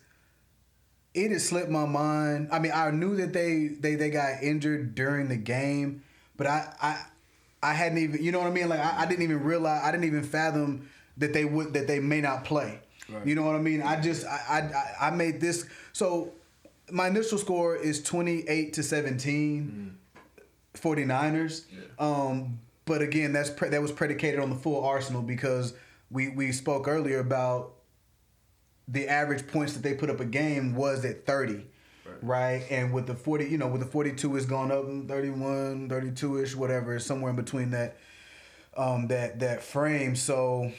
it has slipped my mind. I mean, I knew that they got injured during the game, but I hadn't even, you know what I mean? Like I didn't even realize, I didn't even fathom that they may not play. Right. You know what I mean? I made this. So my initial score is 28 to 17, 49ers. Yeah. But again, that was predicated on the full arsenal because we spoke earlier about the average points that they put up a game was at 30, right? And with the 40, with the 42 it's gone up 31, 32-ish, whatever, somewhere in between that that frame. So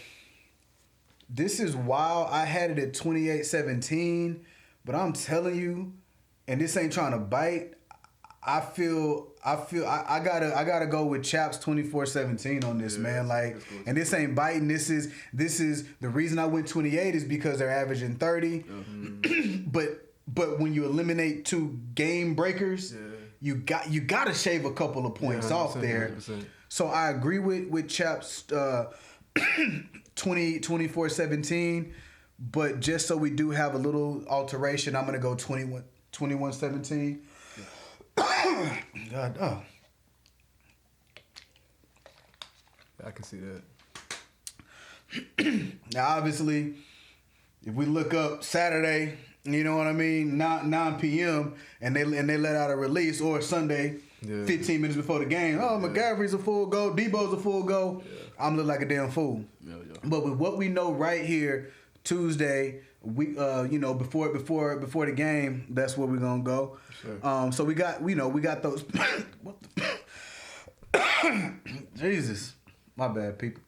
this is wild. I had it at 28-17, but I'm telling you, and this ain't trying to bite, I gotta go with Chaps 24-17 on this, man. Like, and this ain't biting. This is the reason I went 28 is because they're averaging 30. Mm-hmm. But when you eliminate 2 game breakers, you got to shave a couple of points off there. 100%. So I agree with Chap's 24-17, but just so we do have a little alteration, I'm gonna go 21-17. God, oh. I can see that. Now, obviously, if we look up Saturday, you know what I mean, 9 p.m. and they let out a release, or Sunday, 15 minutes before the game. Oh, McCaffrey's a full go, Debo's a full go. I'm looking like a damn fool. But with what we know right here, Tuesday, we before the game, that's where we're gonna go. Sure. So we got those. What the Jesus, my bad, people.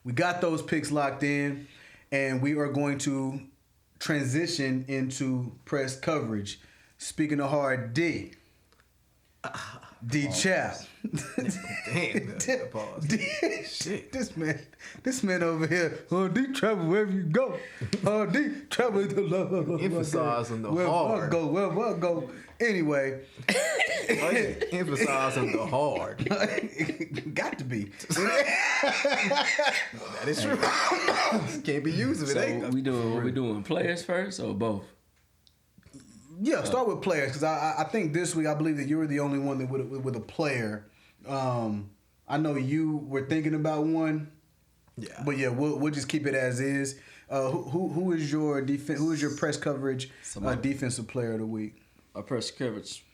We got those picks locked in, and we are going to transition into press coverage. Speaking of hard, D Chap. Damn, pause. Shit. This man over here. Oh, D travel wherever you go. Oh, D travel to love. Emphasizing the hard. Wherever I go. Anyway. Emphasizing the hard. Got to be. That is true. Can't be used if it ain't. So we doing players first or both? Yeah, start with players, because I think this week I believe that you were the only one that with a player. I know you were thinking about one. Yeah. But yeah, we'll just keep it as is. Who is your press coverage defensive player of the week? Our press coverage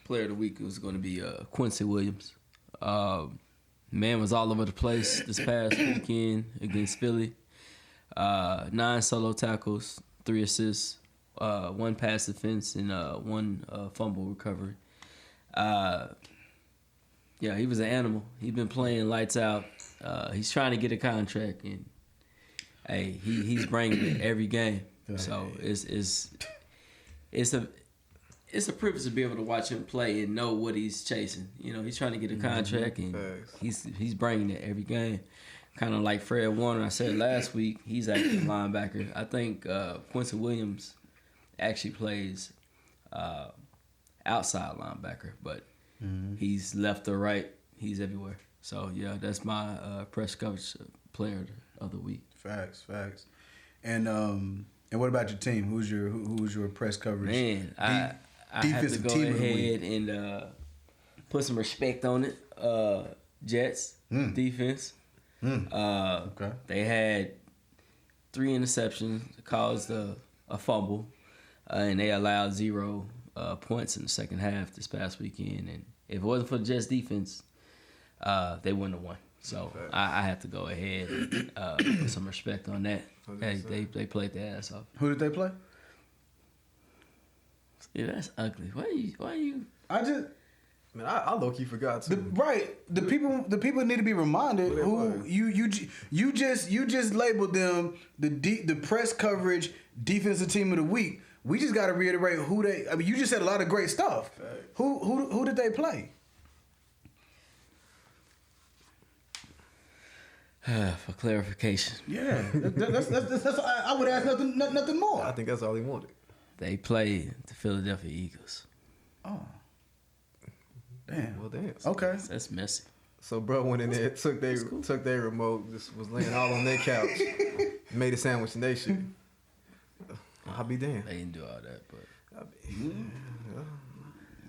player of the week was going to be Quincy Williams. Man was all over the place this past weekend against Philly. 9 solo tackles, 3 assists, 1 pass defense, and 1 fumble recovery. Yeah, he was an animal. He's been playing lights out. He's trying to get a contract, and hey, he's bringing it every game. So it's a privilege to be able to watch him play and know what he's chasing. You know, he's trying to get a contract, and he's bringing it every game. Kind of like Fred Warner, I said last week, he's actually a linebacker. I think Quincy Williams actually plays outside linebacker, but he's left or right. He's everywhere. So, yeah, that's my press coverage player of the week. Facts. And what about your team? Who's your press coverage? Man, I have to go ahead and put some respect on it. Jets defense. Okay. They had 3 interceptions, caused a fumble, and they allowed 0 points in the second half this past weekend. And if it wasn't for the Jets defense, they wouldn't have won. So I have to go ahead and put some respect on that. Hey, they played their ass off. Who did they play? Yeah, that's ugly. Why you? Man, I low key forgot to. The people need to be reminded who you just labeled them the press coverage defensive team of the week. We just got to reiterate who they. I mean, you just said a lot of great stuff. Who did they play? For clarification. Yeah, that's I would ask nothing more. I think that's all he wanted. They played the Philadelphia Eagles. Oh. Damn. Well, damn. Okay. That's messy. So, bro went in there, took their remote, just was laying all on their couch, made a sandwich and they shit. I'll be damned. They didn't do all that, but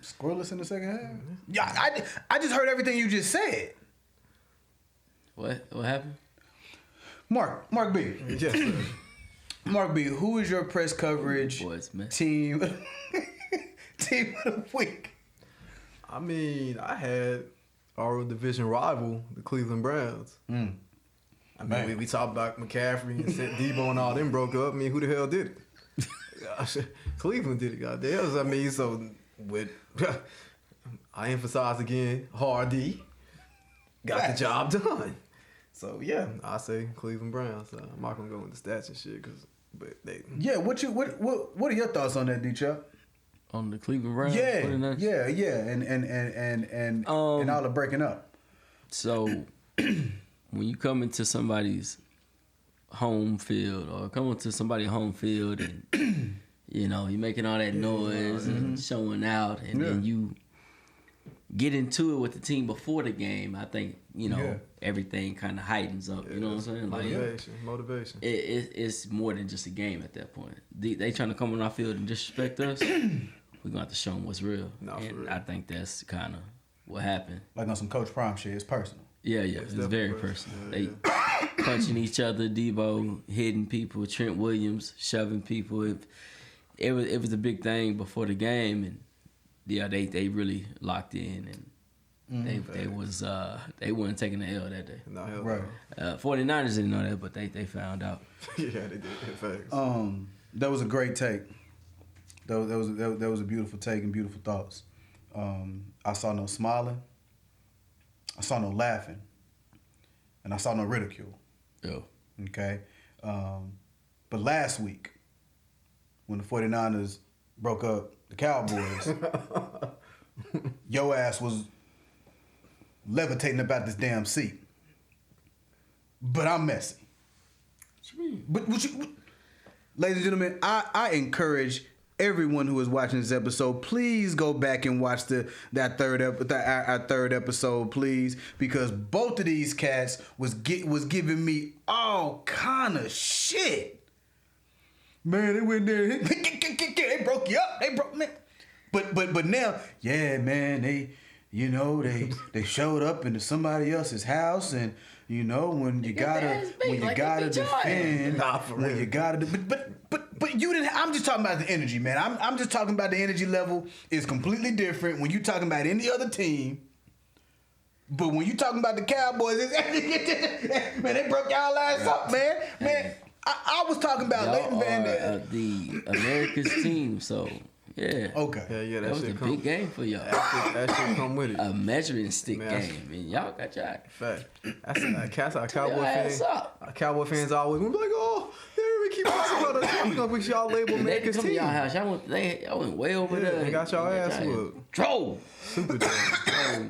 scoreless in the second half. Yeah, I just heard everything you just said. What happened? Mark B. Yes, sir. Mark B. Who is your press coverage team of the week? I mean, I had our division rival, the Cleveland Browns. I mean, we talked about McCaffrey and Debo and all them broke up. I mean, who the hell did it? Cleveland did it, goddamn. I mean, so with I emphasize again, hard D got the job done. So yeah, I say Cleveland Browns. I'm not gonna go with the stats and shit, but they. Yeah, what are your thoughts on that, D-Chuck? On the Cleveland Browns? Yeah, and all the breaking up. So when you come into somebody's home field or come into somebody's home field and You know, you making all that noise and showing out, and then you get into it with the team before the game. I think, you know, everything kind of heightens up. You know what I'm saying? Like, Motivation. It's more than just a game at that point. They trying to come on our field and disrespect us. We're going to have to show them what's real. And I think that's kind of what happened. Like on some Coach Prime shit, it's personal. Yeah, it's very personal. They punching each other, Debo hitting people, Trent Williams shoving people. It was a big thing before the game, and they really locked in, and they weren't taking the L that day. No, hell Right. 49ers didn't know that, but they found out. Yeah, they did. Facts. That was a great take. That was a beautiful take and beautiful thoughts. I saw no smiling. I saw no laughing. And I saw no ridicule. Yeah. Okay? But last week, when the 49ers broke up the Cowboys, your ass was levitating about this damn seat. But I'm messy. What you mean? But ladies and gentlemen, I encourage everyone who is watching this episode, please go back and watch our third episode, please, because both of these cats was giving me all kind of shit. Man, they went there, they broke you up, they broke me. But now, yeah, man, they showed up into somebody else's house, and you know when you gotta defend, when you gotta, but you didn't. I'm just talking about the energy, man. I'm just talking about the energy level is completely different when you talking about any other team. But when you talking about the Cowboys, man, they broke y'all ass up, man. Man, I was talking about Leighton Van Der. The America's team, so yeah. Okay. Yeah, that was a big game for y'all. That shit come with it. A measuring stick game, and y'all got y'all. Fact. That's our Cowboy ass fans. up. Our Cowboy fans always gonna be like, oh, we keep talking about us. We gonna put y'all label They America's come to team. y'all house. Y'all went way over there. They got y'all ass whooped. Troll. Super troll.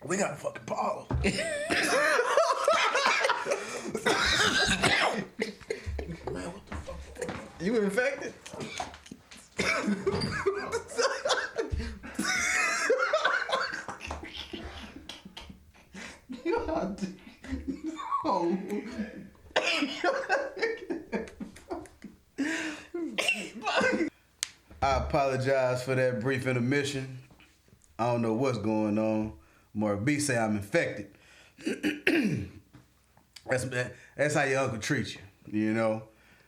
We got a fucking ball. You infected? Oh. I apologize for that brief intermission. I don't know what's going on. Mark B say I'm infected. That's how your uncle treats you know.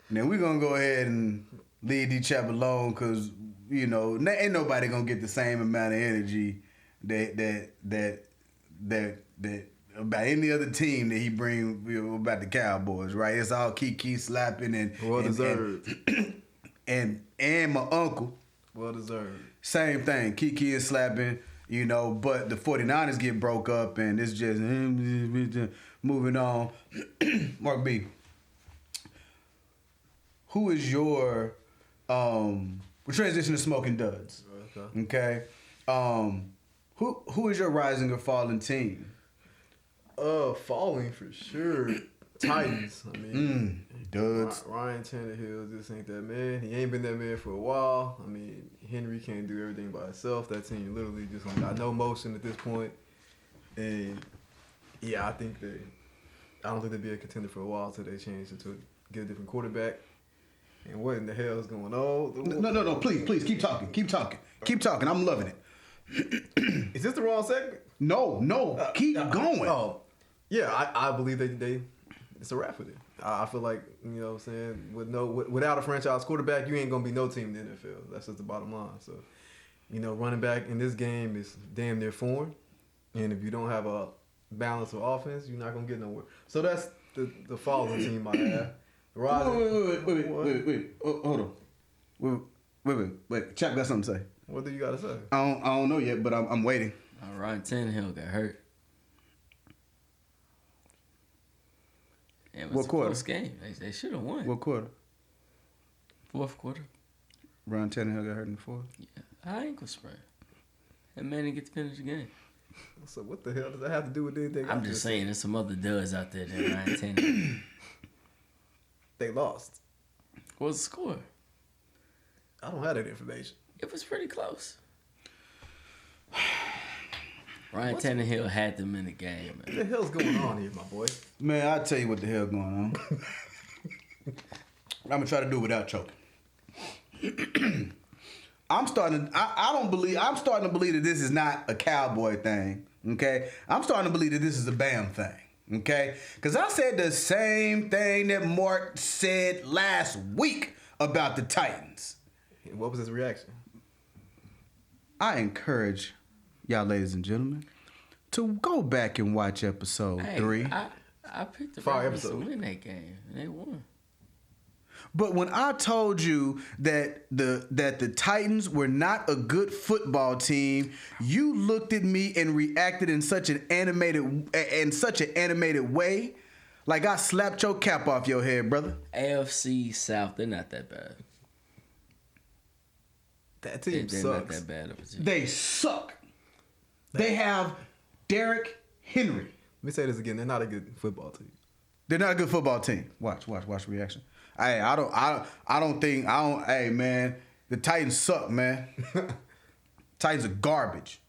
Now we're gonna go ahead and leave these chap alone, because you know ain't nobody gonna get the same amount of energy that about any other team that he bring about the Cowboys, right? It's all kiki slapping and Well deserved. And my uncle. Well deserved. Same thing, kiki and slapping, you know, but the 49ers get broke up and it's just moving on. Mark B, who is your we're transitioning to smoking duds. Okay. Who is your rising or falling team? Falling for sure. Titans. I mean, duds. Ryan Tannehill just ain't that man. He ain't been that man for a while. I mean, Henry can't do everything by himself. That team literally just got no motion at this point. And yeah, I don't think they'll be a contender for a while until they change it to get a different quarterback. And what in the hell is going on? No. Please, keep talking. Keep talking. I'm loving it. Is this the wrong segment? No. Keep going. Oh, yeah. I believe they it's a wrap for them. I feel like, you know what I'm saying, without a franchise quarterback, you ain't gonna be no team in the NFL. That's just the bottom line. So, you know, running back in this game is damn near foreign, and if you don't have a balance of offense, you're not gonna get nowhere. So that's the falling team I have. Wait. Hold on. Wait. Chap got something to say. What do you gotta say? I don't know yet, but I'm waiting. Ryan Tannehill got hurt. It was What quarter? a close game. They should have won. What quarter? Fourth quarter. Ryan Tannehill got hurt in the fourth. Yeah, high ankle sprain. That man didn't get to finish the game. So what the hell does that have to do with anything? I'm just saying, there's some other duds out there than Ryan Tannehill. They lost. What was the score? I don't have that information. It was pretty close. Ryan Tannehill had them in the game, What man. the hell's going on here, my boy? Man, I'll tell you what the hell going on. I'm gonna try to do it without choking. I'm starting to believe that this is not a Cowboy thing. Okay, I'm starting to believe that this is a Bam thing. Okay, because I said the same thing that Mark said last week about the Titans. What was his reaction? I encourage y'all, ladies and gentlemen, to go back and watch episode 3. I picked the Fire Ravens to episode. win that game, and they won. But when I told you that the Titans were not a good football team, you looked at me and reacted in such an animated way, like I slapped your cap off your head, brother. AFC South, they're not that bad. That team They're sucks. not that bad of a team. They suck. They have Derrick Henry. Let me say this again. They're not a good football team. They're not a good football team. Watch the reaction. Hey, hey, man, the Titans suck, man. Titans are garbage.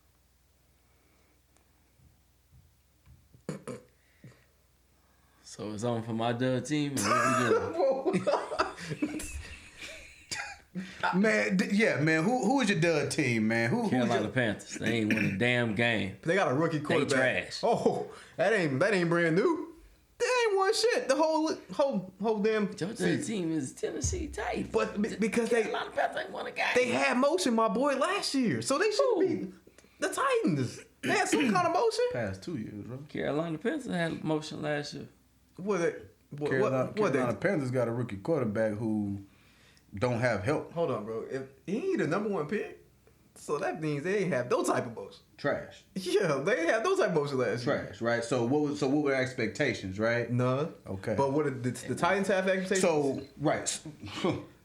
So it's on for my dud team. And what we doing? Man, man, who is your dud team, man? Who's Carolina your... Panthers. They ain't won a damn game. They got a rookie quarterback. trash. Oh, that ain't brand new. They ain't won shit. The whole damn Your dud season. team is Tennessee Titans. But because they Carolina Panthers ain't won a game. they had motion, my boy, last year, so they should be the Titans. They had some kind of motion. Past 2 years, bro. Carolina Panthers had motion last year. Carolina Panthers got a rookie quarterback who don't have help. Hold on, bro. If he ain't the number 1 pick, so that means they ain't have no type of motion. Trash. Yeah, they ain't have no type of motion last year. Trash, right? So what were expectations, right? None. Okay. But what did the Titans have expectations? So, right.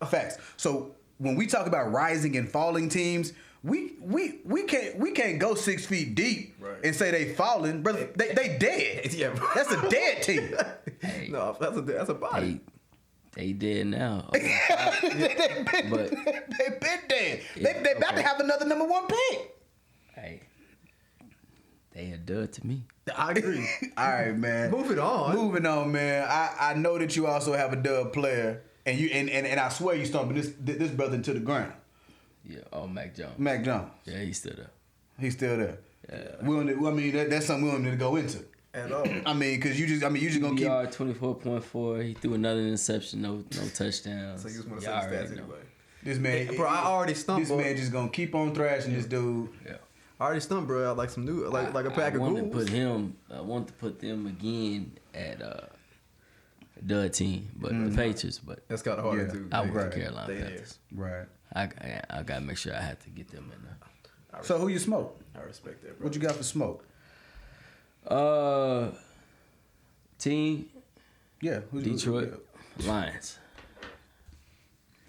Facts. So when we talk about rising and falling teams, we can't go 6 feet deep and say they falling, brother. They dead. Yeah, bro. That's a dead team. Hey, No, that's a body. they dead now. They've been dead. They about to have another number 1 pick. Hey, they a dud to me. I agree. All right, man. Moving on, man. I know that you also have a dub player, and you and I swear you stomping this brother into the ground. Yeah. Oh, Mac Jones. Mac Jones. Yeah, he's still there. He's still there. Yeah. That's something we don't need to go into. At all. I mean, because you just gonna keep. Yard 24.4. He threw another interception. No touchdowns. So you just want to Y'all say the already stats know. anyway. This man, Bro, I already stumped. This bro. man just gonna keep on thrashing this dude. Yeah. I already stumped, bro. Like some new, like a pack of ghouls. I want to put them again at dud team, but the Patriots. But That's kind of hard Yeah. to do. I went Right. to Carolina They Panthers. Right. I gotta make sure I have to get them in there. So who you smoke? I respect that, bro. What you got for smoke? Team Yeah, who's Detroit Lions.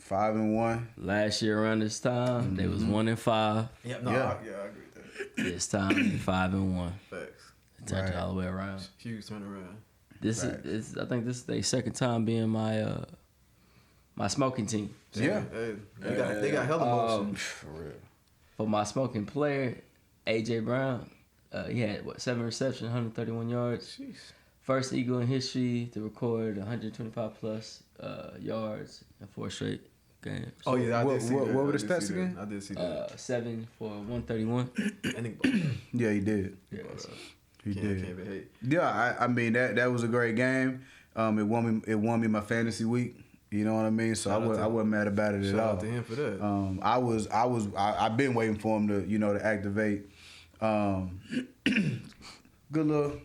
5-1. Last year around this time, they was 1-5. Yeah, Yeah. I agree with that. This time, 5-1. Facts. Turned it Right. all the way around. Huge turnaround. This is I think this is their second time being my my smoking team. Yeah. Hey, they got hella motion. For real. For my smoking player, AJ Brown, he had 7 receptions, 131 yards. Jeez. First Eagle in history to record 125 plus yards in 4 straight games. Oh yeah, I What- did see what- that. what were I the did stats see that. again? I did see that. 7 for 131. That nigga, Yeah, he did. Yeah, so He did. can't be hate. Yeah, I mean that was a great game. It won me my fantasy week. You know what I mean? So I wasn't mad about it at Shout all. out to him for that. I've been waiting for him to activate. Good little.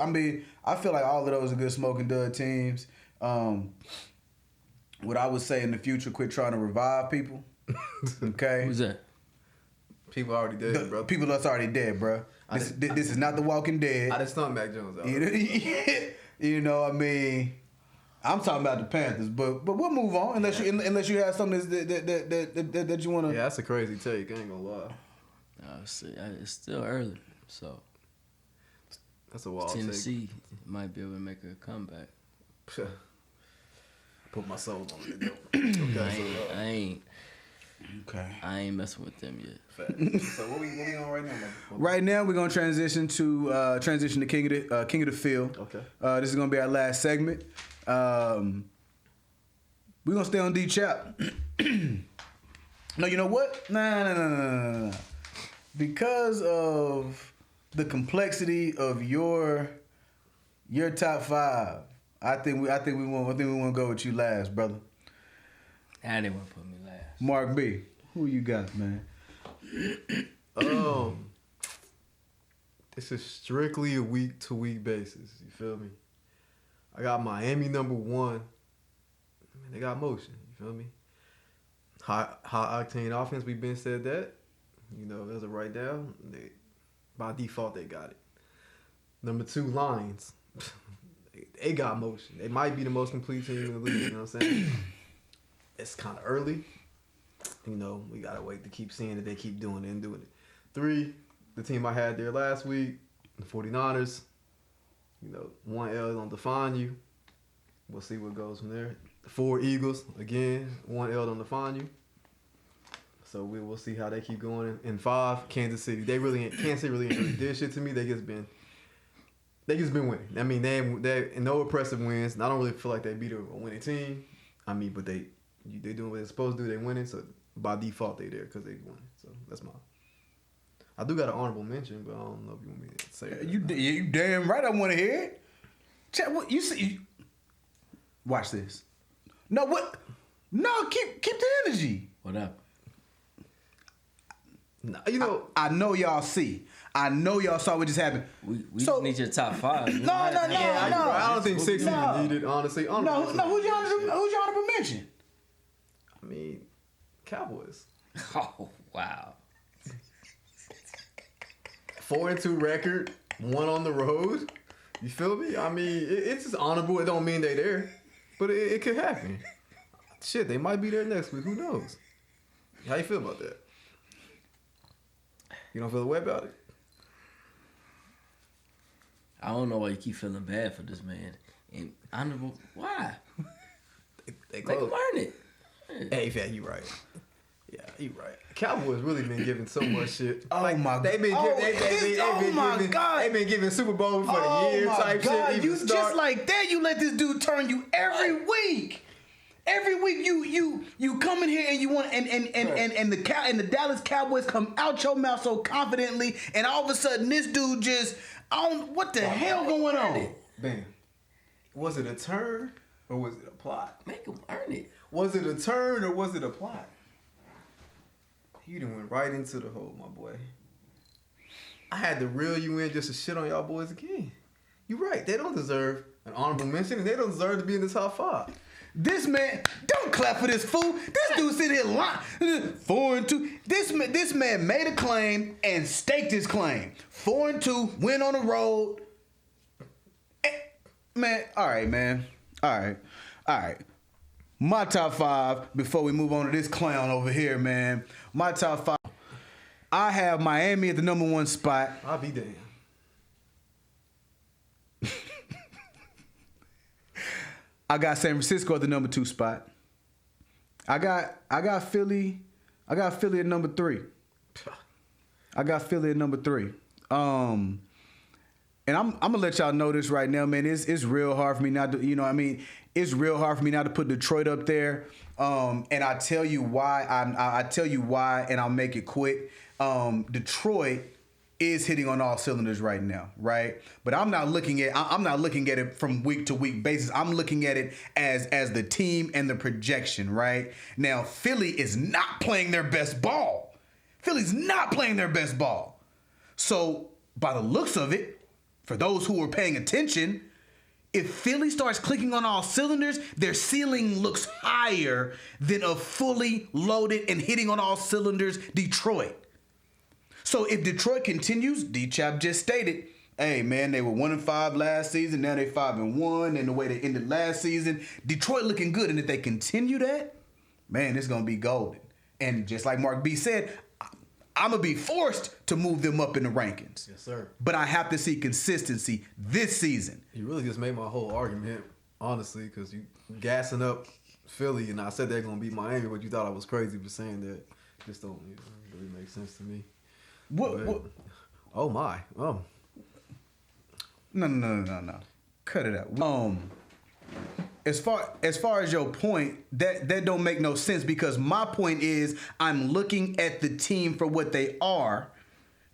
I mean, I feel like all of those are good smoking dud teams. What I would say in the future, quit trying to revive people. Okay. who's that? People already dead, bro. People that's already dead, bro. This is not The Walking Dead. I just stumped Mac Jones out. You know, I mean, I'm talking about the Panthers, but we'll move on unless you have something that you want to. Yeah, that's a crazy take. I ain't gonna lie. See, it's still early, so That's a wild Tennessee might be able to make a comeback. take. Put my soul on it. Though. Okay, I ain't Okay. I ain't messing with them yet. So what we on right now? Right now, we're gonna transition to King of the Field. Okay. This is gonna be our last segment. We're gonna stay on D Chap. No, you know what? Nah. Because of the complexity of your top 5, I think we want to go with you last, brother. I didn't want to put me last. Mark B, who you got, man? This is strictly a week-to-week basis. You feel me? I got Miami number 1. They got motion. You feel me? High octane offense. We've been said that. You know, as a write down, by default they got it. Number 2, Lions. They got motion. They might be the most complete team in the league. You know what I'm saying? It's kind of early. You know, we gotta wait to keep seeing that they keep doing it and doing it. 3, the team I had there last week, the 49ers. You know, 1 L don't define you. We'll see what goes from there. 4 Eagles, again, 1 L don't define you. So we'll see how they keep going. And 5, Kansas City. Kansas City really ain't really did shit to me. They just been winning. I mean, they no impressive wins. And I don't really feel like they beat a winning team. I mean, but they doing what they're supposed to do. They winning, so by default they there because they won. So that's mine. I do got an honorable mention, but I don't know if you want me to say it. You damn right I want to hear it. Chat, what you see? Watch this. No, what? No, keep the energy. What up? No, you know, I know y'all see. I know y'all saw what just happened. We just need your top 5. No. I don't think 6 even needed, honestly. No. Who's your honorable mention? I mean, Cowboys. Oh, wow. 4-2 record, 1 on the road. You feel me? I mean, it's just honorable. It don't mean they there, but it could happen. Shit, they might be there next week. Who knows? How you feel about that? You don't feel the way about it? I don't know why you keep feeling bad for this man. And honorable, why? They Make him close. earn it. Hey, fat, you right. Yeah, you right. Cowboys really been giving so much shit. Oh my God! They've been giving Super Bowl for the year type shit. You just like that. You let this dude turn you every week. Every week you come in here and you want and the Dallas Cowboys come out your mouth so confidently, and all of a sudden this dude just what the hell going on? Bam. Was it a turn or was it a plot? Make him earn it. Was it a turn or was it a plot? You done went right into the hole, my boy. I had to reel you in just to shit on y'all boys again. You right. They don't deserve an honorable mention, and they don't deserve to be in the top 5. This man, don't clap for this fool. This dude sitting here lying. 4-2. This man made a claim and staked his claim. 4-2, went on the road. Man, all right, man. All right. My top 5, before we move on to this clown over here, man. My top 5. I have Miami at the number 1 spot. I'll be damned. I got San Francisco at the number 2 spot. I got Philly. I got Philly at number 3. And I'm gonna let y'all know this right now, man. It's real hard for me not to, it's real hard for me not to put Detroit up there. And I tell you why. I tell you why, and I'll make it quick. Detroit is hitting on all cylinders right now, right? But I'm not looking at it from week to week basis. I'm looking at it as the team and the projection, right? Now, Philly is not playing their best ball. Philly's not playing their best ball. So, by the looks of it, for those who are paying attention, if Philly starts clicking on all cylinders, their ceiling looks higher than a fully loaded and hitting on all cylinders Detroit. So if Detroit continues, D-Chap just stated, hey man, they were 1-5 last season, now they 5-1, and the way they ended last season, Detroit looking good. And if they continue that, man, it's gonna be golden. And just like Mark B said, I'm gonna be forced to move them up in the rankings. Yes, sir. But I have to see consistency this season. You really just made my whole argument, honestly, because you gassing up Philly, and I said they're gonna beat Miami, but you thought I was crazy for saying that. Just don't really make sense to me. What? Oh my. Oh. No. Cut it out. As far as your point, that don't make no sense because my point is I'm looking at the team for what they are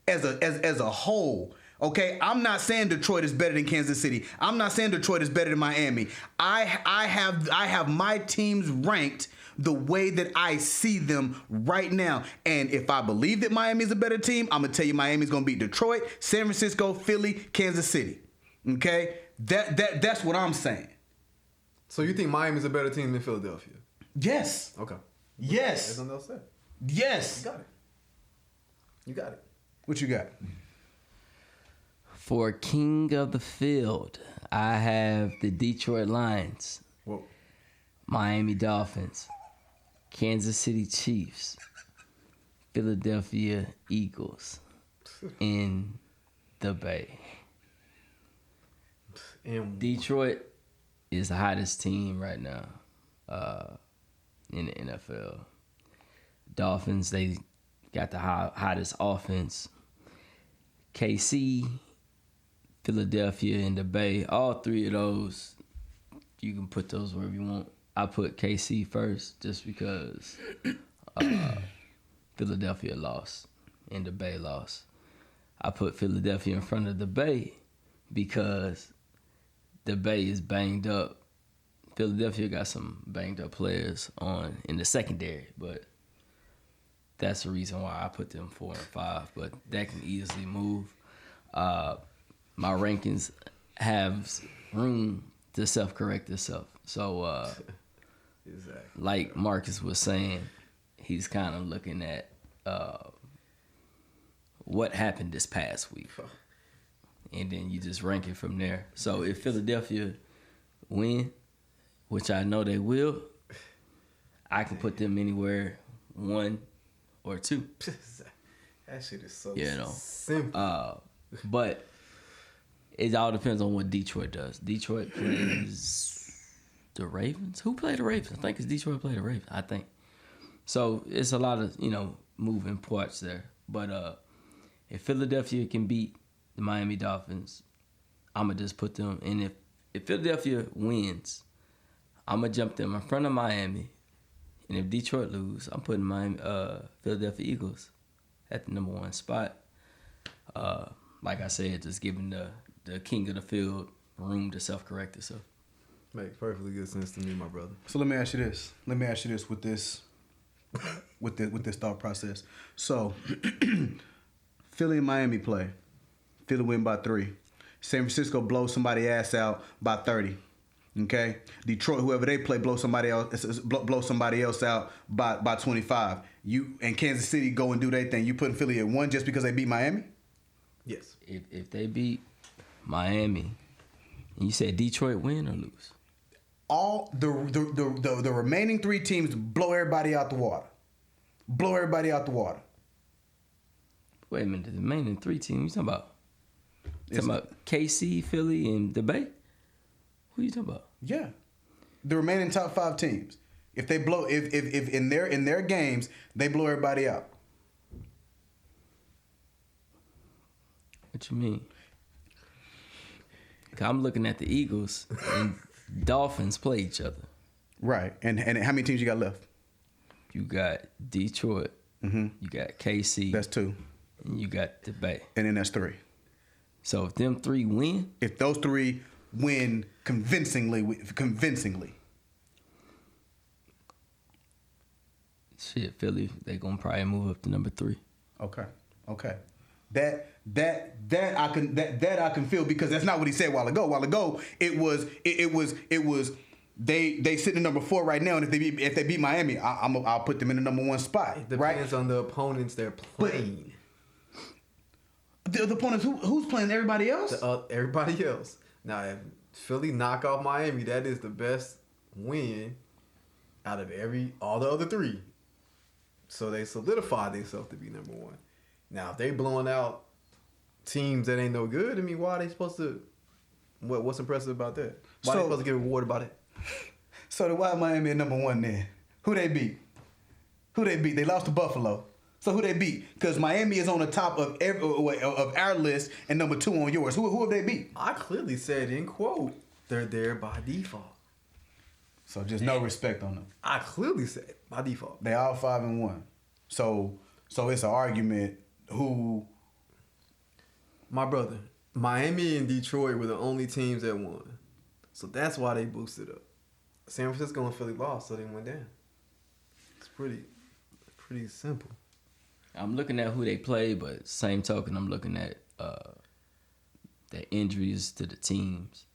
as a whole. Okay, I'm not saying Detroit is better than Kansas City. I'm not saying Detroit is better than Miami. I have my teams ranked the way that I see them right now. And if I believe that Miami's a better team, I'm gonna tell you Miami's gonna beat Detroit, San Francisco, Philly, Kansas City. Okay, that's what I'm saying. So you think Miami's a better team than Philadelphia? Yes. Okay. Yes. There's nothing else to say. Yes. You got it. What you got? For King of the Field, I have the Detroit Lions, Whoa. Miami Dolphins, Kansas City Chiefs, Philadelphia Eagles in the Bay. And Detroit is the hottest team right now in the NFL. Dolphins, they got the hottest offense. KC, Philadelphia, and the Bay, all three of those, you can put those wherever you want. I put KC first just because Philadelphia lost and the Bay lost. I put Philadelphia in front of the Bay because the Bay is banged up. Philadelphia got some banged up players in the secondary, but that's the reason why I put them 4 and 5. But that can easily move. My rankings have room to self-correct itself. So, exactly. Like Marcus was saying, he's kind of looking at what happened this past week. And then you just rank it from there. So if Philadelphia win, which I know they will, I can put them anywhere 1 or 2. That shit is so simple. But it all depends on what Detroit does. Detroit plays the Ravens. Who played the Ravens? I think it's Detroit played the Ravens. I think. So it's a lot of moving parts there. But if Philadelphia can beat the Miami Dolphins, I'ma just put them. And if Philadelphia wins, I'ma jump them in front of Miami. And if Detroit lose, I'm putting Philadelphia Eagles at the number 1 spot. Like I said, just giving the king of the field room to self-correct itself. Makes perfectly good sense to me, my brother. So let me ask you this. with this thought process. So Philly and Miami play. Philly win by 3. San Francisco blows somebody ass out by 30. Okay, Detroit, whoever they play, blow somebody else out by 25. You and Kansas City go and do their thing. You putting Philly at 1 just because they beat Miami? Yes. If they beat Miami, and you said Detroit win or lose? All the remaining 3 teams blow everybody out the water. Blow everybody out the water. Wait a minute, the remaining 3 teams you talking about? You talking about KC, Philly, and the Bay? Who you talking about? Yeah, the remaining top 5 teams. If they blow, if in their games they blow everybody out. What you mean? 'Cause I'm looking at the Eagles and Dolphins play each other. Right, and how many teams you got left? You got Detroit. Mm-hmm. You got KC. That's 2. And you got the Bay. And then that's 3. So if them 3 win, if those 3 win convincingly, shit, Philly, they gonna probably move up to number 3. Okay. That I can feel because that's not what he said a while ago. A while ago, it was they sit in number 4 right now, and if they beat Miami, I'll put them in the number 1 spot. It depends on the opponents they're playing. The opponents who's playing everybody else? Everybody else. Now, if Philly knock off Miami, that is the best win out of all the other 3. So they solidify themselves to be number 1. Now, if they blowing out teams that ain't no good, I mean, why are they supposed to? What's impressive about that? Why are they supposed to get rewarded about it? So why Miami at number 1 then? Who they beat? They lost to Buffalo. So who they beat? Because Miami is on the top of our list and number 2 on yours. Who have they beat? I clearly said in quote, they're there by default. So just no respect on them. I clearly said by default. They all 5-1. So it's an argument who. My brother, Miami and Detroit were the only teams that won. So that's why they boosted up. San Francisco and Philly lost, so they went down. It's pretty simple. I'm looking at who they play, but same token, I'm looking at the injuries to the teams.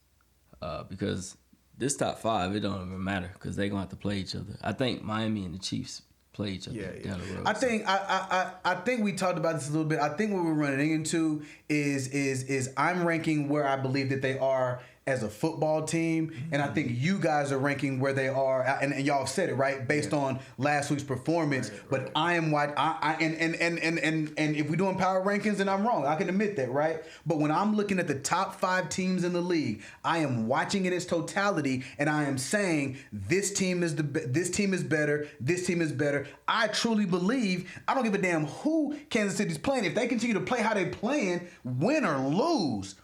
Because this top 5, it don't even matter because they're going to have to play each other. I think Miami and the Chiefs play each other down the road. I think we talked about this a little bit. I think what we're running into is I'm ranking where I believe that they are as a football team, and I think you guys are ranking where they are, and y'all said it right based on last week's performance. Right. But I am what and if we're doing power rankings, then I'm wrong. I can admit that, right? But when I'm looking at the top 5 teams in the league, I am watching it in its totality, and I am saying this team is better. This team is better. I truly believe. I don't give a damn who Kansas City's playing. If they continue to play how they playing, win or lose,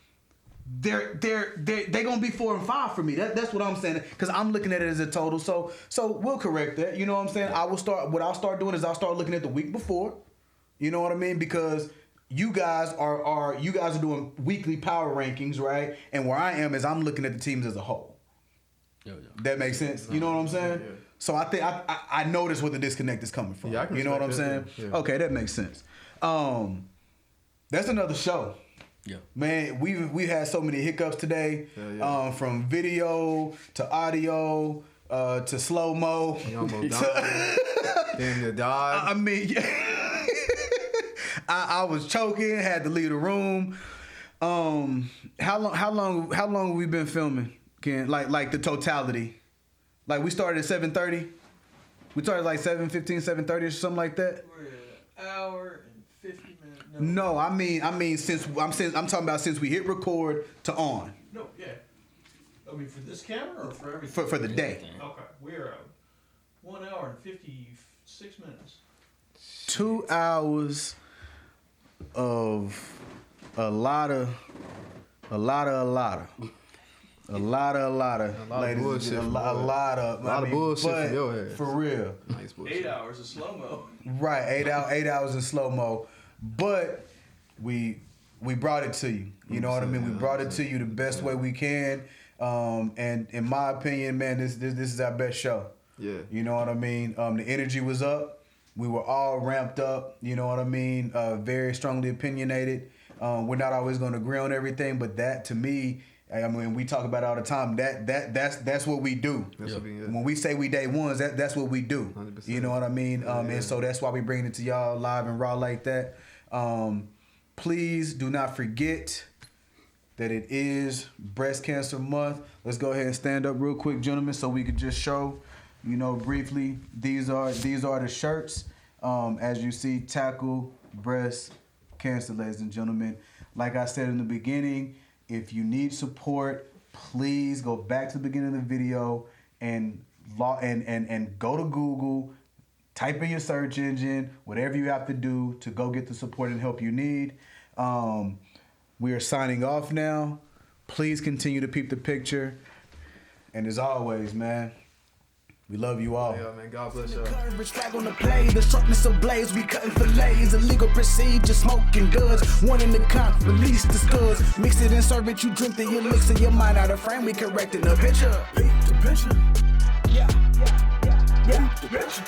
they're gonna be 4 and 5 for me. That's what I'm saying, because I'm looking at it as a total. So we'll correct that. You know what I'm saying? I'll start doing is I'll start looking at the week before. You know what I mean? Because you guys are doing weekly power rankings, right? And where I am is I'm looking at the teams as a whole. That makes sense. You know what I'm saying? Yeah. So I think I notice where the disconnect is coming from. Yeah, you know what I'm saying? Yeah. Okay, that makes sense. That's another show. Yeah, man, we had so many hiccups today, from video to audio to slow mo. Damn, you died. I mean, I was choking, had to leave the room. How long have we been filming? Ken? Like the totality. Like we started at 7:30. We started like 7:15, 7:30 or something like that. We're an hour and 50 minutes. No, I mean I'm talking about since we hit record to on. No, yeah. I mean for this camera or for everything? For the day. Okay, we're 1 hour and 56 minutes. 2 hours of a lot of bullshit. A lot of bullshit from your head. For real. Nice bullshit. 8 hours of slow mo. Right, 8 hours in slow mo. But we brought it to you. You know what I mean? We brought it to you the best way we can. And in my opinion, man, this is our best show. Yeah. You know what I mean? The energy was up. We were all ramped up. You know what I mean? Very strongly opinionated. We're not always going to agree on everything, but that to me, I mean, we talk about it all the time. That's what we do. When we say we day ones, that's what we do. 100%. You know what I mean? And so that's why we bring it to y'all live and raw like that. Please do not forget that it is Breast Cancer Month. Let's go ahead and stand up real quick, gentlemen, so we could just show, briefly. These are the shirts. As you see, tackle breast cancer, ladies and gentlemen. Like I said in the beginning, if you need support, please go back to the beginning of the video and go to Google, type in your search engine, whatever you have to do to go get the support and help you need. We are signing off now. Please continue to peep the picture. And as always, man, we love you all. Yeah, man. God bless y'all. Courage flag on the play, the sharpness of blades, we cutting fillets, illegal procedure, smoking goods. One in the cup, release the scuds. Mix it and serve it, you drink the elixir, your mind out of frame, we correcting the picture. Peep the picture. Yeah. The picture.